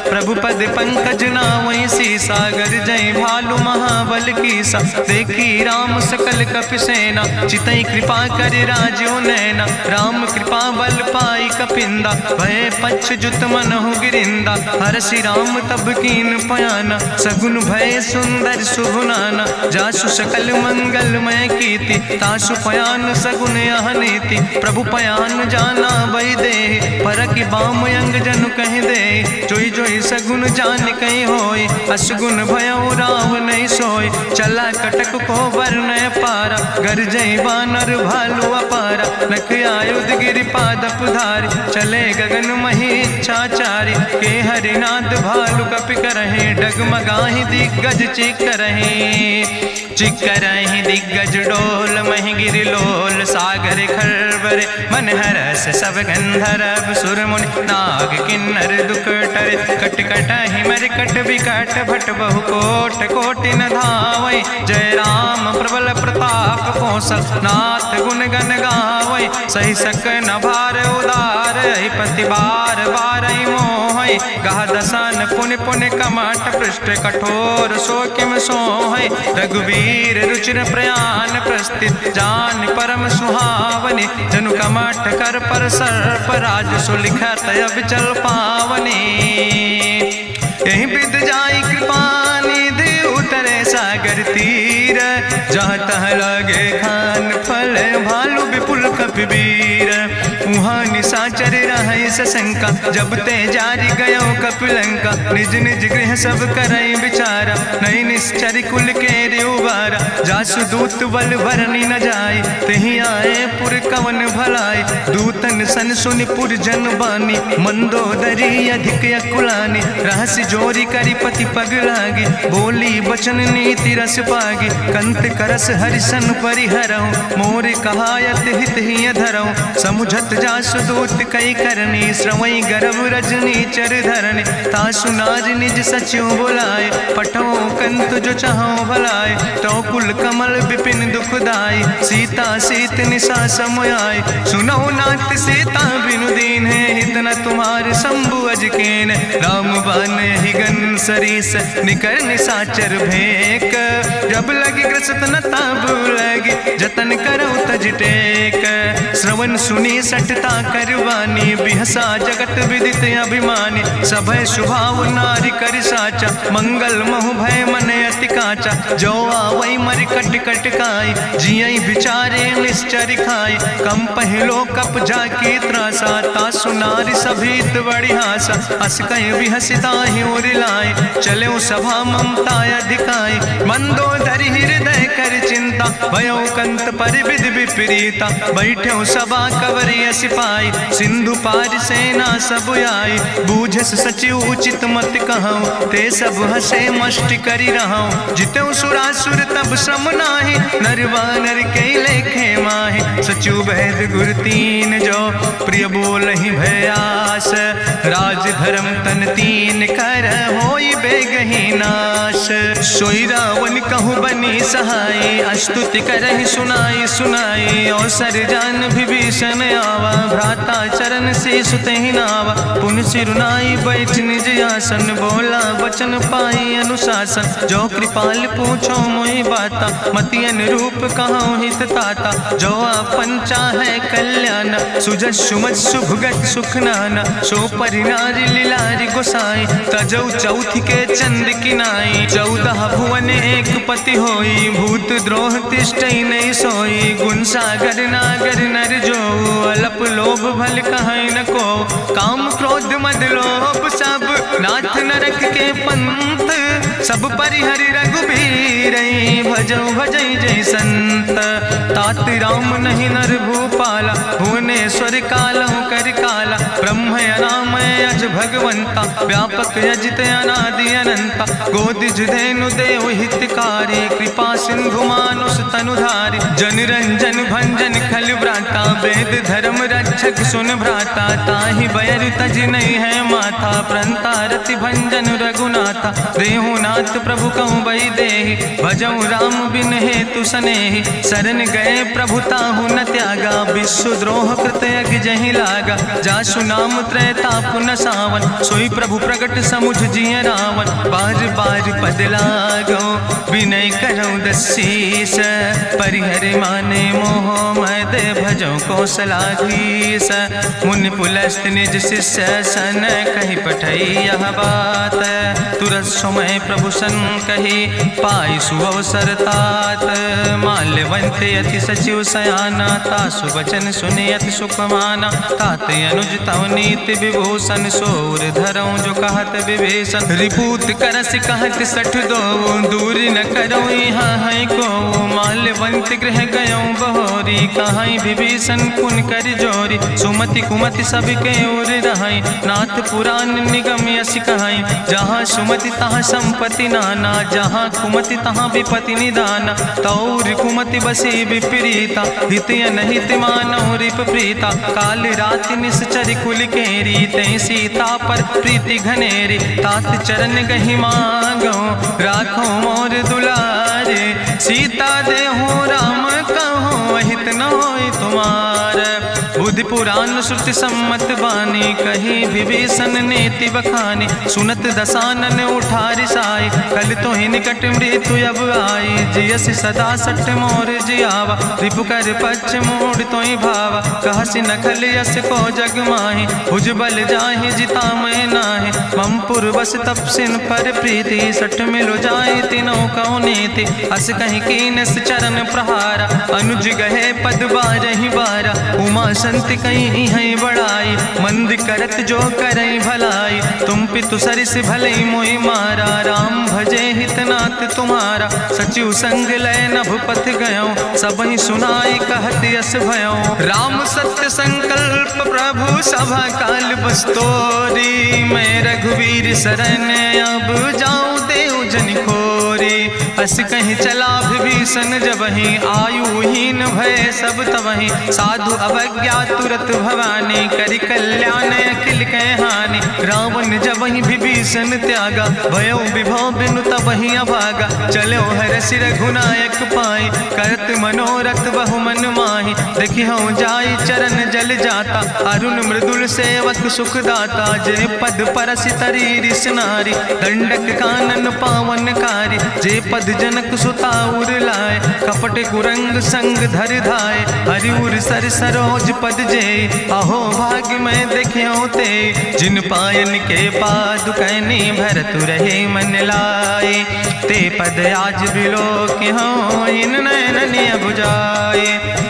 प्रभु पद पंकज नावै सीसा, गर्जै भालु महाबल कीसा। देखी राम सकल कपि सेना, चितई कृपा कर राजो नैना। राम कृपा बल पाई कपिंदा, भय पक्ष जुत मनहु गिरिंदा। हरषि राम तब कीन पयाना, सगुन भय सुंदर शुभ नाना। जासु सकल मंगलमय कीर्ति, तासु पयान सगुन यह नीति। प्रभु पयान जाना बई दे, परकि बाम अंग जन कह दे। जोई जोई सगुन जान कहीं होय, असगुन भयउ राव नहीं सोय। चला कटक को वर्णय पारा, गर्जई बानर भालु अपारा। नख आयुध गिरि पादप धारी, चले गगन मही इच्छाचारी। के हरिनाद भालु कपि करहि, डगमगाहि दिग्गज चिकरहि। चिकरहि दिग्गज डोल, महि गिरि लोल। सागर खरबर मन हरस, सब गंधर्व सुर मुनि। नाग किन्नर दुख टरे, कट कटहि मरकट विकट। भट बहु कोट कोटि न धावै, जय राम प्रबल प्रताप कौशल। नाथ गुण गण गावै, सही सक न भार उदार। पति बार बार मोहै, गह दसन पुन पुन कमठ। पृष्ठ कठोर सो किम सोहै, रघुवीर रुचिर प्रयाण। प्रस्थित जान परम सुहावनी, जनु कमठ कर पर सर्प। राज सुलिखत अविचल पावनी, यही विद जाई कृपा निधि। उतरे सागर तीर, जहाँ तह लगे खान फल। भालु विपुल कपिवीर, उहाँ निशाचर रहै सशंका। जब ते जारी गयो कपिलंका, निज निज गृह सब करई विचारा। नहीं निश्चर कुल के उबारा, जासु दूत बल भरनी न जाय। तेहि आए पुर कवन भलाई, दूतन सन सुनि पुर जन बानी। मंदोदरी अधिक अकुलानी, रहस्य जोरी करी पति पग लागी। बोली बचन नीति रस पागी, कंत करस हरिसन परिहरऊँ। मोर कहायत हित ही धरऊँ, समुझत जासु दूत कई करनी। श्रवई गर्भ रजनी चर धरनी, तासु नार निज सचिव बुलाए। पठो कंत जो चाहो भलाए, तो कुल कमल विपिन दुखदाई। सीता सीत निशा समयाय, सुनो नाथ सीता बिनु दीन है। हित न तुम्हारे शंभु अजकेन, राम बान ही गन सरीस। निकर निशाचर भेक, जब लगी ग्रसत न ताब लगी। जतन करो तज टेक, श्रवण सुनी सटता करवानी। बिहसा जगत विदित अभिमानी, सभय स्वभाव नारी कर साचा। मंगल महु भय मन अति काचा, जो आवै मर कट कट खाई। जियई विचारे निश्चर खाई, कम पहलो कप जाकी त्रासा। तासु नारी सभीत बड़ी हासा, अस कह विहसिता ही उरिलाए। चलो सभा ममता अधिकाई, मंदोदरी हृदय कर चिंता। भयो कंत पर विध विपरीता, बैठो सभा कवरिय सिपाही। सिंधु पार सेना सब आई, बूझस सचिव उचित मत कहूँ। ते सब हसे मष्ट करी रहूँ, जितऊ सुरासुर तब श्रम नाही। नर वानर के लेखे माहि, सचिव भेद गुर तीन जो। प्रिय बोल ही भयास, राज धर्म तन तीन कर। होई बेगही नाश, सोई रावण कहूँ बनी सहाय। अस्तुति करहि सुनाई सुनाई, अवसर जान विभीषण आवा। भ्राता चरण से सुतहि नावा, पुन सिरुनाई बैठ निज आसन। बोला वचन पाई अनुशासन, जो कृपाल पूछो मोहि बाता। मति अनुरूप कहूँ हित ताता, जो आपन चाहे कल्याण। सुजस सुमत सुभगत सुख नाना, सो परिनारी लीलारी गोसाई। तजौ चौथ के चंद किनाई, 14 भुवन एक पति होई। भूत द्रोह तिष्ठई नहीं सोई, गुण सागर नागर नर जो। अलप लोभ भल कहीं न को, काम क्रोध मद लोभ सब। नाथ नरक के पंथ, सब परिहरि रघुबीर। भजौ भजै जय संत, तात राम नहीं नर भूपाला। भुवनेश्वर कालहु कर काला, ब्रह्म अनामय अज भगवंता। व्यापक अजित अनादि अनंता, गोदिज धेनु देव हितकारी। कृपा सिंधु मानुष तनुधारी, जन रंजन भंजन खल व्राता। वेद धर्म रक्षक सुन भ्राता, ताहि बैर तज नहीं है माथा। प्रंता रति भंजन रघुनाथा, देहु नाथ प्रभु कहूँ बई देहि। भजऊ राम बिन हेतु सनेहि, शरण गए प्रभु ताहु न त्यागा। विश्व द्रोह कृत यज्ञ जहि लागा, जासु नाम त्रैताप न सावन, सोई प्रभु प्रगट समुझ जिय रावण। बार बार पद लागो विनय करौ दसीस, परिहर माने मोह मद भजो कौशलाधीश। मुनि पुलस्त निज शिष्य सन कहि पठई यह बात, तुरत समय प्रभु सन कही पाई सुअवसर तात। माल्यवंत अति सचिव सयाना, तासु वचन सुने अति सुख माना। तात अनुज तव नीति विभूषण, सोर धरऊं जो कहत विभीषण। रिपूत करस कहत सठ दो, दूर न करऊं यहाँ है को। माल्यवंत गृह गयऊं बहोरी, कहाई विभीषण पुन कर जोरी। सुमति कुमति सबके ओर रहाई, नाथ पुराण निगम यश कहाई। जहाँ सुमति तहाँ संपत्ति नाना, जहाँ कुमति तहाँ विपति निदाना। तौर कुमति बसी विपरीता, हित अनहित मानव रिप प्रीता। काल राति निश्चर कुल केरी, तै सीता पर प्रीति घनेरी। तात चरण गहि मांगो, राखो मोर दुलारे। सीता देहु राम कहो, अहित न होय तुम्हार। बुद्धि पुराण श्रुति सम्मत बानी, कही विभीषण नीति बखानी। सुनत दसानन उठारि साई, कल तो ही निकट मृत्यु अब आई। जियसि सदा सठ मोर जियावा, रिपु कर पक्ष मोड़ तो ही भावा। कहसि नखल यस को जग माहि, भुज बल जाहि जिता मैं नाहि। ममपुर बस तपसिन पर प्रीति, सठ मिलो जाए तीनों कौ नीति। अस कहीं कीनस चरण प्रहारा, अनुज गहे पद बारहि बारा। उमा संत कहीं है बड़ाई, मंद करत जो करई भलाई। तुम पितु सरिस भले मोहि मारा, राम भजे हितनाथ तुम्हारा। सचिव संग लय नभ पथ गयो, सबहि सुनाई कहत यस भयो। राम सत्य संकल्प प्रभु सभा काल बस्तोरी। मैं रघुवीर शरण अब जाऊं देव जन खोरी। अस कहीं चला विभीषण जबहि, आयुहीन भय सब तबहि। साधु अवज्ञा तुरत भवानी, करि कल्याण अखिल कै हानि। रावण जबहि विभीषण त्यागा, भयो विभव बिनु तबहि अभागा। चलो हरषि रघुनायक पाई, करत मनोरथ बहु मन माहि। देखिहु जाई चरण जल जाता, अरुण मृदुल सेवक सुख दाता। जे पद परसि तरी रिस नारी, दंडक कानन पावन कारी। जे पद जनक सुता उर लाए, कपट कुरंग संग धर धाय। हरिउर सर सरोज पद जे, अहो भाग्य मैं देखियो ते। जिन पायन के पादुकैनी, भरत रहे मन लाए। ते पद आज बिलोक हो, इन नयन बुझाए।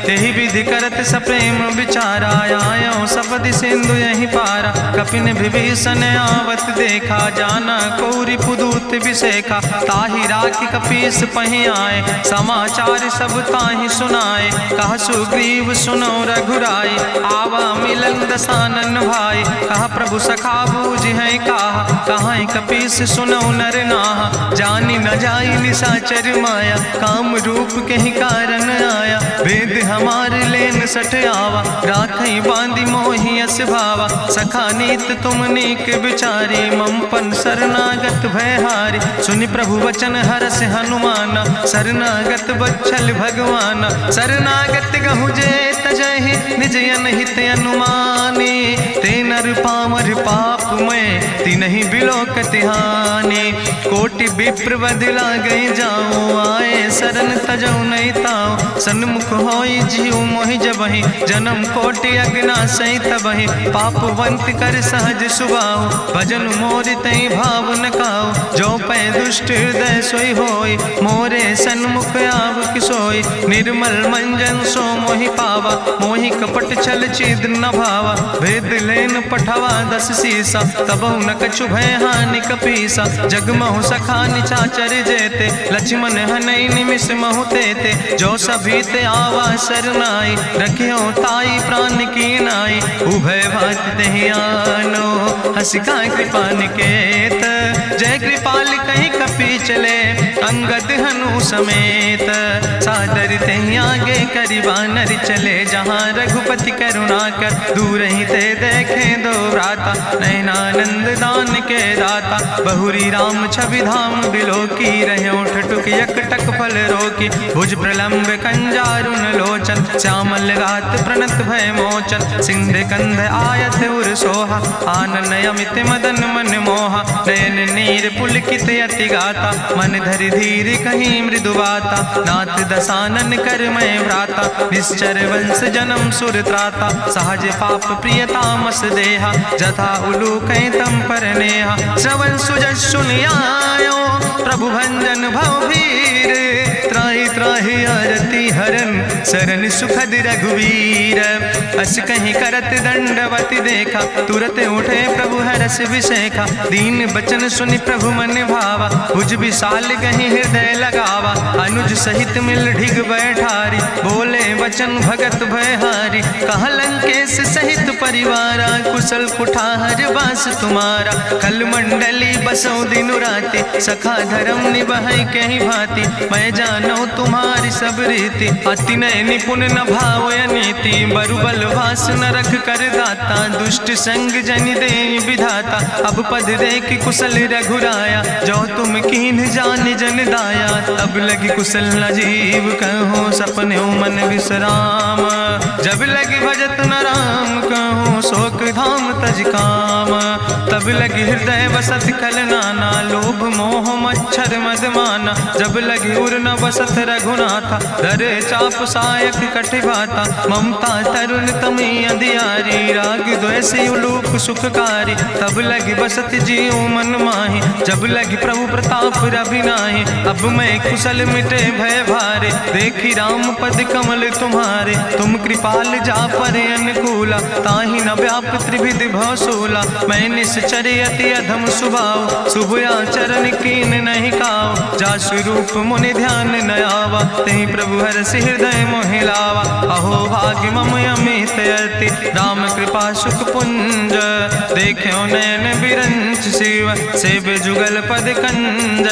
तेहि विधि करत सप्रेम विचारा, आयो सपदि सिंधु यही पारा। कपिन विभीषण आवत देखा, जाना कौरि पुदूत विशेखा। ताहि राखि कपीस पहि आए, समाचार सब ताहि सुनाए। कह सुग्रीव सुनो रघुराई, आवा मिलन दसानन भाई। कहा प्रभु सखा बूझ है कहा, कहाँ कपीस सुनो नर नाहा। जानी न जाई निशाचर माया, काम रूप के ही कारण आया। वेद हमार लेन सठ आवा, राखई बांधी मोहि अस भावा। सखा नीत तुम नीक विचारी, ममपन शरणागत भयहारी। सुनि प्रभु वचन हरस हनुमाना, शरणागत बच्छल भगवाना। शरणागत गहु जे तजहि, निज अनहित अनुमानी। ते नर पामर पाप में, तिनहि बिलोकत हानि। कोटि विप्र बदला गई जाऊं, आए शरण तजौ नहीं ताऊं। सन्मुख होई जीव मोहि जबहि, जन्म कोटि अग्ना सही तबहि। पापवंत कर सहज सुभाऊ, भजन मोरि तई भाव न काऊ। जो पै दुष्ट हृदय सोई होई, मोरे सन्मुख आव किसोई। निर्मल मंजन सो मोहि पावा, मोहि कपट छल छिद्र न भावा। भेद लेन पठवा दस सीसा, तबहु न कछु भय हानि कपीसा। जगमहु सखा निचाचर जेते, लक्ष्मण हनई निमिष महु तेते। जो सभी ते आवा सरनाई, रखियो ताई प्राण की नाई। उभय भात तेहि आनो, हसिका कृपा निकेत। जय कृपाल कहीं कपी चले, अंगद हनु प्रभु समेत। सादर तहीं आगे करी बानर चले, जहाँ रघुपति करुणा कर दूर ही ते देखे दो व्राता। नयनानंद दान के दाता, बहुरी राम छवि धाम बिलो की रहे उठ टुक यकटक फल रोकी। भुज प्रलंब कंजारुन लोचन, श्यामल गात प्रणत भय मोचन। सिंध कंध आयत उर सोहा, आनन अमित मदन मन मोहा। नयन नीर पुलकित अति गाता, मन धरि धीर कहीं मृदु बाता। नाथ दसानन कर मैं व्राता, निश्चर वंश जन्म सुर त्राता। सहज पाप प्रियतामस देहा, जथा उलूक तम पर नेहा। श्रवण सुजस सुनियायो, प्रभु भंजन भव भीर। त्राहि त्राहि आरती हरन, शरण सुखद रघुवीर। अस कहीं करत दंडवत देखा, तुरत उठे प्रभु हरस विशेखा। दीन बचन सुनि प्रभु मन भावा, भुज विशाल कहीं हृदय लगावा। अनुज सहित मिल ढिग बैठारी, बोले वचन भगत भयहारी। कहाँ लंकेश सहित परिवारा, कुशल कुठार बास तुम्हारा। कल मंडली बसो दिनु राति, सखा धर्म निभाई कहीं भांति। मैं जानो तुम्हारी सब रीति, अति नय निपुण न भाव नीति। बरुबल वास न रख कर दाता, दुष्ट संग जन दे विधाता। अब पद देख कुशल रघुराया, जो तुम कीन जान जन दाया। तब लगी कुशल न जीव कहो, सपने मन विश्राम। जब लगी भजत न राम कहो, शोक धाम तज काम। तब लगी हृदय बसत खल नाना, लोभ मोह मच्छर मद माना। जब लगी उर न बसत रघुनाथा, धरे चाप सायक कटिभाता। ममता तरुण तमी अंधियारी, राग द्वेषी उलूक सुखकारी। तब लगी बसत जीव मन माही, जब लगी प्रभु प्रताप रवि नाही। अब मैं कुशल मिटे भय भारे, देखी राम पद कमल तुम्हारे। तुम कृपाल जा पर अनुकूला, ताहि न व्याप त्रिविध भवसूला। मैं निश्चर अति अधम स्वभाव, शुभ आचरण कीन नहीं काव। जा स्वरूप मुनि ध्यान न आवा, तेहि प्रभु हरषि हृदय मोहि लावा। अहो भाग्य मम अमित अति, राम कृपा सुख पुंज। देखो नयन बिरंच शिव, सेव जुगल पद कंज।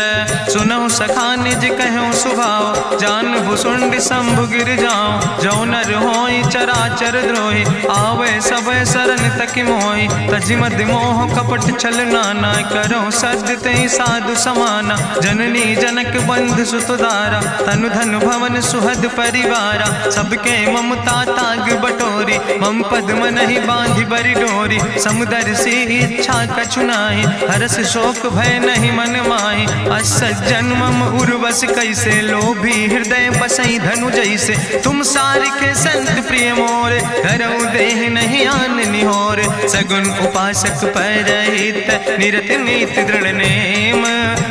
सुनहु सखा निज कहूँ सुभाव, जान भुसुंड शंभु गिर जाऊं। जो नर होई चराचर द्रोही, आवे सब शरण तक मोहि। तज मद मोह कपट छल नाना, करो सद्य तेहि साधु समाना। जननी जनक बंधु सुतदारा, तनु धन भवन सुहद परिवारा। सबके ममता ताग बटोरी, मम पद मन ही बांधि बरी डोरी। समुदर सी इच्छा कछु नाही, हरस शोक भय नहीं मन माही। असज्जन मम उर्वश कैसे, लोभी हृदय बसई धनु जैसे। तुम सारिके संत प्रिय मोरे, धरऊ देह नहीं आन निहोर। सगुन उपासक परहित, निरत नीति दृढ़ नेम।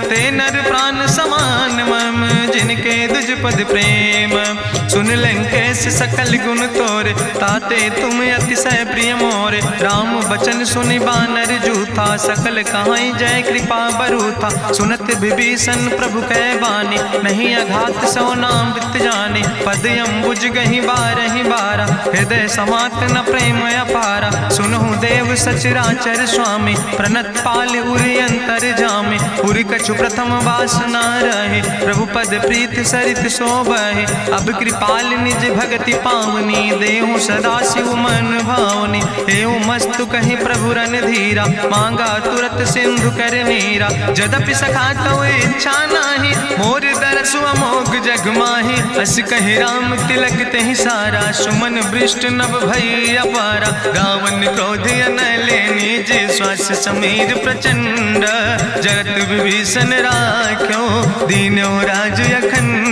ते नर प्राण समान मम, जिनके दुज पद प्रेम। सुन लंकेश सकल गुण तोरे, ताते तुम अतिशय प्रिय मोरे। राम बचन सुनि बानर जूथा, सकल कहाई जय कृपा बरूथा। सुनत विभीषण प्रभु कै बानी, नहीं अघात सो नाम वृत जानी। पद अम्बुज गहि बारहि बारा, हृदय समात न प्रेम अपारा। सुनहु देव सचराचर स्वामी, प्रणत पाल उरि अंतर जामी। उरि कछु प्रथम वासना रहे, प्रभु पद प्रीत सरित शोभहि। अब कृपाल निज भगति पावनी, देहु सदा शिव मन भावनी। एवं मस्तु कहि प्रभु रन धीरा, मांगा तुरत सिंधु कर नीरा। जदपि सखा तो इच्छा नाही, मोर दरसु अमोघ जग माही। अस कहि राम तिलक तेहि सारा, सुमन वृष्ट नभ भई अपारा। रावण क्रोध अनले निज, श्वास समीर प्रचंड। जगत विभीषण राख्यो, दीनो राज अखंड।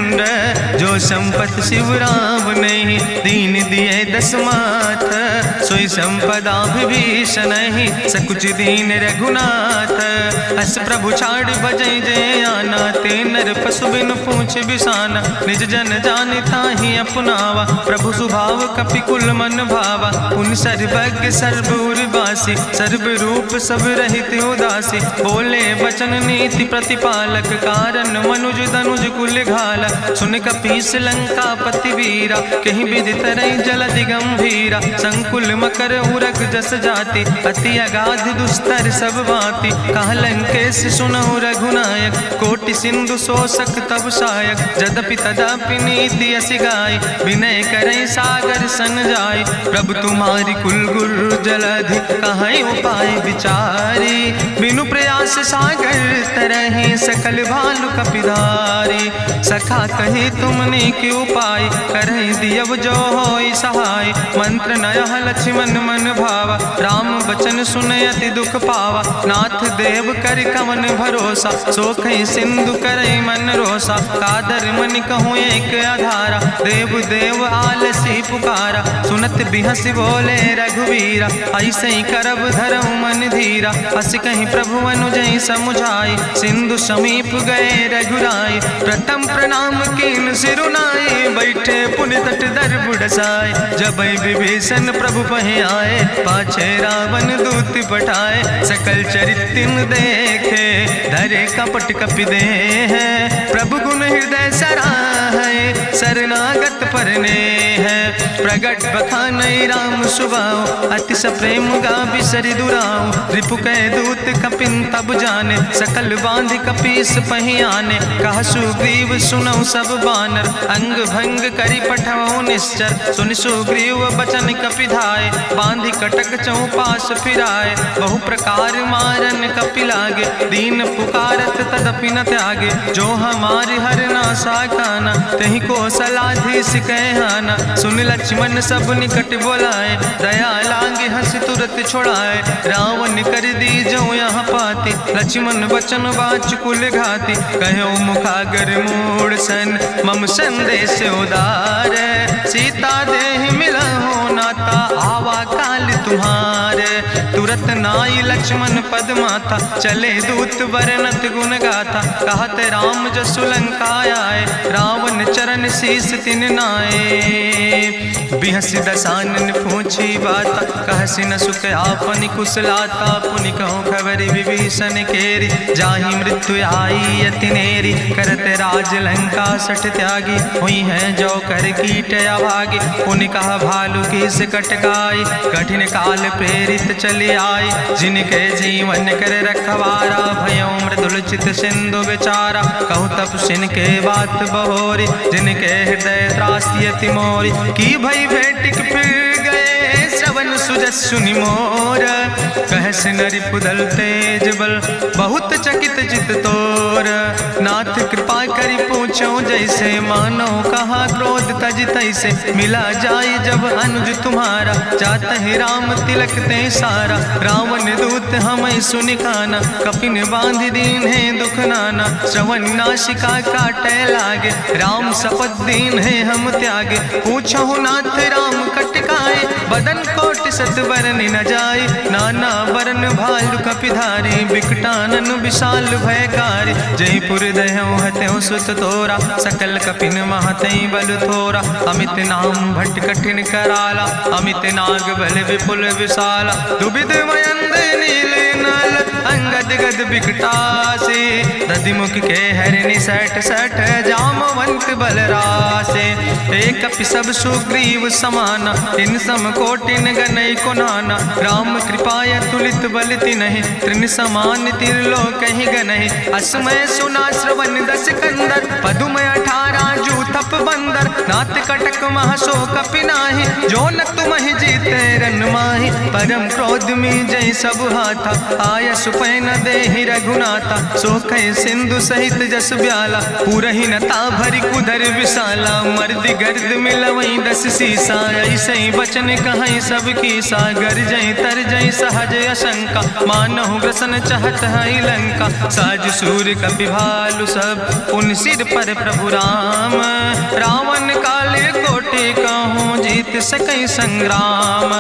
जो संपत शिव राम नहीं, दीन दिए दस माथ। सोई संपदा विभीषण ही, सकुच दीन रघुनाथ। अस प्रभु छाड़ बजै जय आना, ते नर पशु बिन पूछ बिसाना। निज जन जान ताहि अपनावा, प्रभु स्वभाव कपि कुल मन भावा। पुन सर्वज्ञ सर्व उर्वासी, सर्व रूप सब रहित उदासी। बोले वचन नीति प्रतिपालक, कारण मनुज दनुज कुल घाला। सुन कपीस लंका पति वीरा, कहीं विधि तरई जलधि गंभीरा। संकुल मकर उरग जस जाति, अति अगाध दुस्तर सब भांति। कहा लंकेश सुनहु रघुनायक, कोटि सिंधु शोषक तब सायक, जदपि तदपि नीति असि गाय, विनय करें सागर सन जाय। प्रभु तुम्हारी कुल गुरु जलधि, कहीं उपाय विचारी, बिनु प्रयास सागर तरहि, सकल भालु कपिधारी। सखा कही तुमने के उपाय, करहि दियव जो होई सहाय। मंत्र नयह लक्ष्मण मन भावा, राम बचन सुनय अति दुख पावा। नाथ देव कर कवन भरोसा, सोखई सिंधु करई मन रोसा। कादर मन कहूँ एक आधारा, देव देव आलसी पुकारा। सुनत बिहस बोले रघुवीरा, ऐसे ही करब धरऊ मन धीरा। हस कहीं प्रभु अनुजय समुझाई, सिंधु समीप गए रघुराई। प्रथम प्रणाम कीन सिरुनाई, बैठे पुनि तट दर बुढ़साए। जब विभीषण प्रभु पहे आए, पाछे रावण दूत पठाए। सकल चरित्र देखे, धरे कपट कपि दे है। प्रभु गुण हृदय सराहै, शरणागत परने है। प्रगट बखानई राम सुभाऊ, अति सप्रेम गावि सरि दुराऊ। रिपु कै दूत कपिन तब जाने, सकल बांधि कपीस पहि आने। कहा सुग्रीव सुनऊ सब बानर, अंग भंग करि पठवऊ निश्चर। सुनि सुग्रीव बचन कपिधाय, बांधि कटक चौपास फिराए। बहु प्रकार मारन कपि लागे, दीन पुकारत तदपि न त्यागे। जो हमारि हर नासा काना, तहि को सलाधीस कहना। सुन लक्ष्मण सब निकट बोलाए, दया लागे हंस तुरत छोड़ाए। रावण कर दी जो यहाँ पाती, लक्ष्मण बचन बाच कुल घाती। कहो मुखागर मूड सन, मम संदेश उदार। सीता देह मिला हो नाता, आवा काल तुम्हारे। तुरत नाई लक्ष्मण पद माथा, चले दूत वर्णत गुण गाथा। कहत राम जसु लंका आए, रावण चरण शीस तिन नाए। बिहस दसानन पूछी बाता, कहसि न सुख आपन कुशलाता। पुनि कहूँ खबर विभीषण केरी, जाहि मृत्यु आई अति नेरी। करत राज लंका सठ त्यागी, हुई है जो कर कीट अभागी। पुनि कहा भालू किस कटकाई, कठिन काल प्रेरित चली आई। जिनके जीवन कर रखवारा, भयो मृदुल चित सिंधु विचारा। कहूँ तपसिन के बात बहोरी, जिनके हृदय त्रासी अति मोरी। की भई भेटिक फिर गए, श्रवण सुजस सुनि मोर। कहस नरि पुदल तेज बल, बहुत चकित चित तोर। नाथ कृपा करि पूछो जैसे, मानो कहा क्रोध तज तैसे। मिला जाय जब अनुज तुम्हारा, जात ही राम तिलक ते सारा। रावण दूत हमें सुनि काना, कपिन बांध दीन है दुख नाना। श्रवण नासिका काटे लागे, राम शपथ दीन है हम त्यागे। पूछो नाथ राम कटकाए, बदन कोटि सत बरन न जाए। नाना बरन भालु कपिधारी, बिकटानन विशाल भयकारी। जयपुर दह्यों हत्यों सुत तोरा, सकल कपिन महतई बल थोरा। अमित नाम भट्ट कठिन कराला, अमित नाग बल विपुल विशाला। दुबिध मयंद नील नल, अंगद गद बिकटासे। दधिमुख के हरिणि सठ सठ, जामवंत बलरासे। एक कपि सब सुग्रीव समाना, इन सम कोटिन गनई को नाना। राम कृपाय तुलित बल तिन्हि, त्रिन समान तिरलोक ही गनहि। असमय सुना श्रवण दस कंदर, पदुम 18 जूथप बंदर। नाथ कटक महसो कपि नाही, जो न तुमहि जीते रन माही। परम क्रोध में जय सब हाथा, आय सुपै न देहि रघुनाथा। सोखै सिंधु सहित जस ब्याला, पूरहि न ता भरि कुधर विशाला। मर्द गर्द मिलवई 10 सीसा, ऐसे बचन कहीं सब की सागर। जय तर जय सहज अशंका, मानहु ग्रसन चाहत है लंका। साज सूर कपि भालु सब, उन सिर पर प्रभु राम। रावण काले कोटि कहूँ, जीत सकई संग्राम।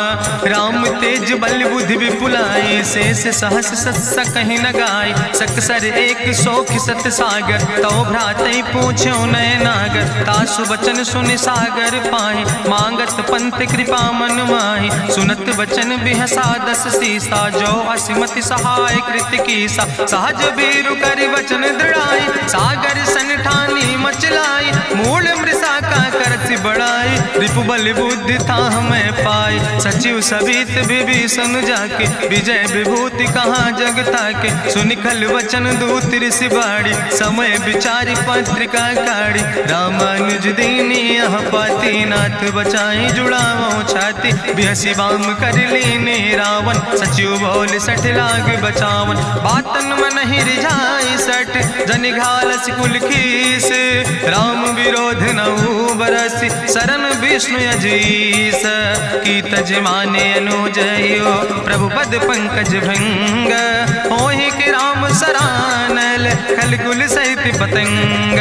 राम तेज बल बुद्धि विपुलाई, शेष सहस सत्स कहीं न गाय। सकसर 100 सत सागर, तो भ्रातई पूछो नय नागर। तासु बचन सुनि सागर पाहि, मांगत पंथ कृपा मन माहि। सुनत बचन बिहसा 10 सीसा, जो असिमति सहाय कृत कीसा। सहज बीरु करि वचन दृढ़ाई, सागर सन ठानी मचलाई। मूल मृषा का करसि बड़ाई, रिपु बल बुद्धि था हमें पाई। सचिव सबित विभीषण जाके विजय विभूति कहाँ जग ताके। सुनि खल वचन दूत ऋषि बाड़ी समय विचारी पत्रिका काढ़ी। रामानुज दीनी यह पाती नाथ बचाई जुड़ावो छाती। बिहसी बाम कर लीने रावण सचिव बोल सठ लाग बचावन। बातन मन ही रिझाई सठ जनि घालस कुल खीस। राम विरोध नऊ बरसी शरण विष्णु अजीस। की तज माने अनुजयो प्रभु पद पंकज भंग। होहि कि राम सरानल खल कुल सहित पतंग।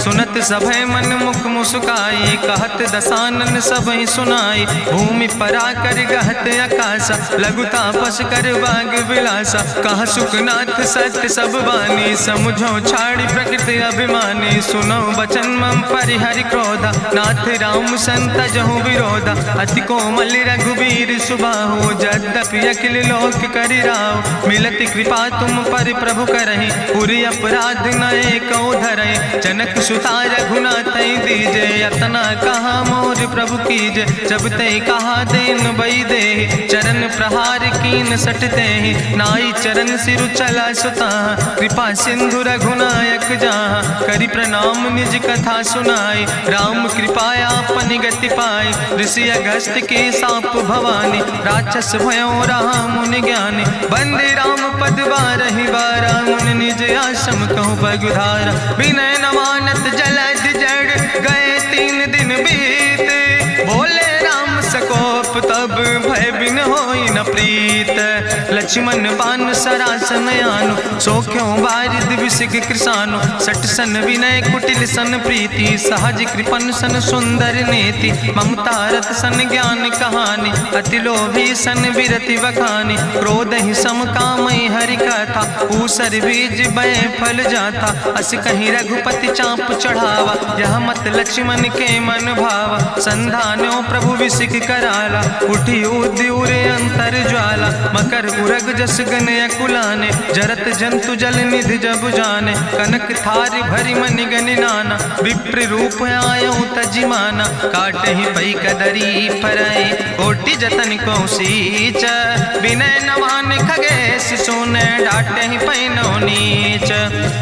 सुनत सभय मन मुख मुस्काई कहत दसानन सबहि सुनाई। भूमि परा कर गहत आकाशा लघु तापस कर बाग विलासा। कहा सुखनाथ सत्य सब बानी समुझो छाड़ी प्रकृति अभिमानी। सुनो बचन मम परिहरि क्रोधा नाथ राम संत जहु विरोधा। अति कोमल रघुबीर सुबाहु यद्यपि अखिल लोक करि राव। मिलति कृपा तुम पर प्रभु करहि पुरि अपराध नए कौ धरहि। जनक सुता रघुनाथ दीजे यतना कहा मोर प्रभु कीजे। जब ते कहा देन बई दे चरण प्रहार कीन सटते ही। नाई चरण सिरु चला सुता कृपा सिंधु रघुनायक जहाँ। करि प्रणाम निज कथा सुनाई राम कृपाया अपनी गति पाई। ऋषि अगस्त के साप भवानी राक्षस भयो रहा मुनि ज्ञानी। बंदे राम पद बारहि बारा मुनि निज आश्रम कहु पगुधारा। विनय न मानत जलद जड़ गए 3 दिन बीते। बोले राम सकोप तब भय बिन होई न प्रीत। लक्ष्मण बान सरासन आनु सोख्यो बारिद विसिक कृसानु। सठ सन विनय कुटिल सन प्रीति सहज कृपन सन सुंदर नेति। ममता रत सन ज्ञान कहानी अति लोभी सन विरति बखानी। क्रोध ही सम कामई हरि कथा ऊसर बीज बय फल जाता। अस कहीं रघुपति चाप चढ़ावा यह मत लक्ष्मण के मन भावा। संधान्यो प्रभु विसिक कराला उठी उद्यूरे अंतर ज्वाला। मकर उरग जस गन अकुलाने जरत जंतु जल निधि जब जाने। कनक थारी भरी मनि गनि नाना विप्र रूप आयो तजिमाना। काटे ही पई कदरी फरई कोटि जतन को सींच। विनय नवान खगेश सुने डाटे ही पैनो नीच।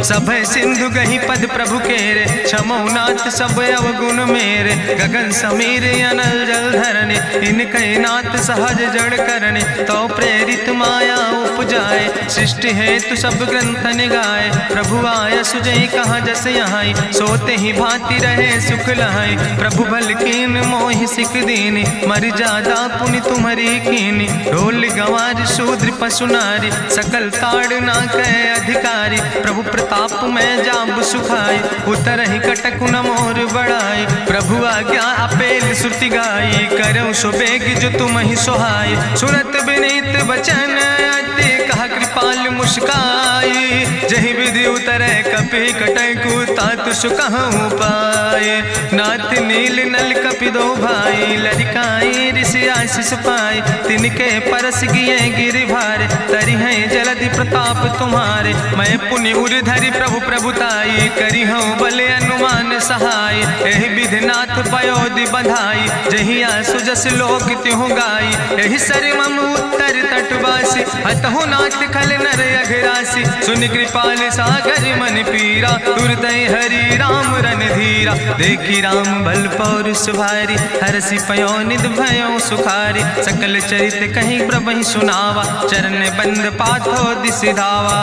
सब सिंधु गही पद प्रभु केरे क्षमो नाथ सब अवगुण मेरे। गगन समीर अनल जल धरने इनके नाथ सहज जड़ करने। तो प्रेरित माया उपजाए सृष्टि हेतु सब ग्रंथ निगाए। प्रभु आय सुजई कहाँ जस यहाँ सोते ही भांति रहे सुख लहाई। प्रभु भल कीन मोहि सिख दीनी मर जादा पुनि तुम्हारी कीनी। ढोल गंवार शूद्र पशु नारी सकल ताड़ ना कहे अधिकारी। प्रभु प्रताप में जाब सुखाई उतर ही कटक न मोर बढ़ाई। प्रभु आज्ञा अपेल श्रुति गाई करऊँ सुबेग जो तुम ही सुहाई। सुनत विनीत बचन अति कहा कृपाल मुस्काई। जही विधि उतरे कपि कटकु तात सुकहु पाए। नाथ नील नल कपि दो भाई लड़काई ऋषि आशीष पाए। तिनके परस गिए गिरि भारे तरि है जलधि प्रताप तुम्हारे। मैं पुनि उर धरि प्रभु प्रभुताई करी हूँ बल अनुमान सहाय। एहि विधिनाथ पयोधि बधाई जहिया सुजस लोक त्यों गाई। एहि सर मम उत्तर तटवासी हतहु नाथ खल नर अघरासी। सुन कृपाल सागर मन पीरा तुरत हरि राम रन धीरा। देखी राम बल पौरुष भारी हरसि पयो निध भयो सुखारी। सकल चरित कहीं प्रभु सुनावा चरण बंद पाथो दिसि धावा।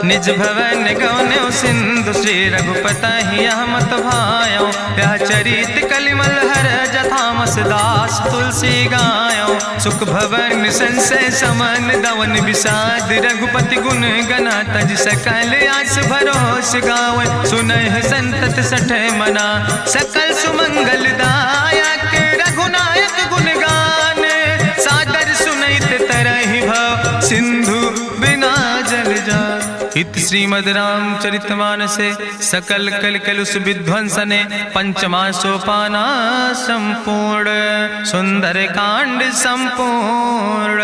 निज भवन गौन्यो सिंधु श्री रघुपति यह मत भायो। यह चरित कलिमल हर जथामस दास तुलसी गायो। सुख भवन संशय समन दवन विषाद रघुपति गुण गना तज सकल आस भरोस गावे। सुनहि संतत सठ मना सकल सुमंगल दायक। रघुनायक गुण गाने सादर सुनैत तरहि भव सिंधु बिना जल जा। इत श्रीमद् रामचरितमानसे सकल कल कलुष विध्वंसने पंचमा सोपाना संपूर्ण सुंदर कांड संपूर्ण।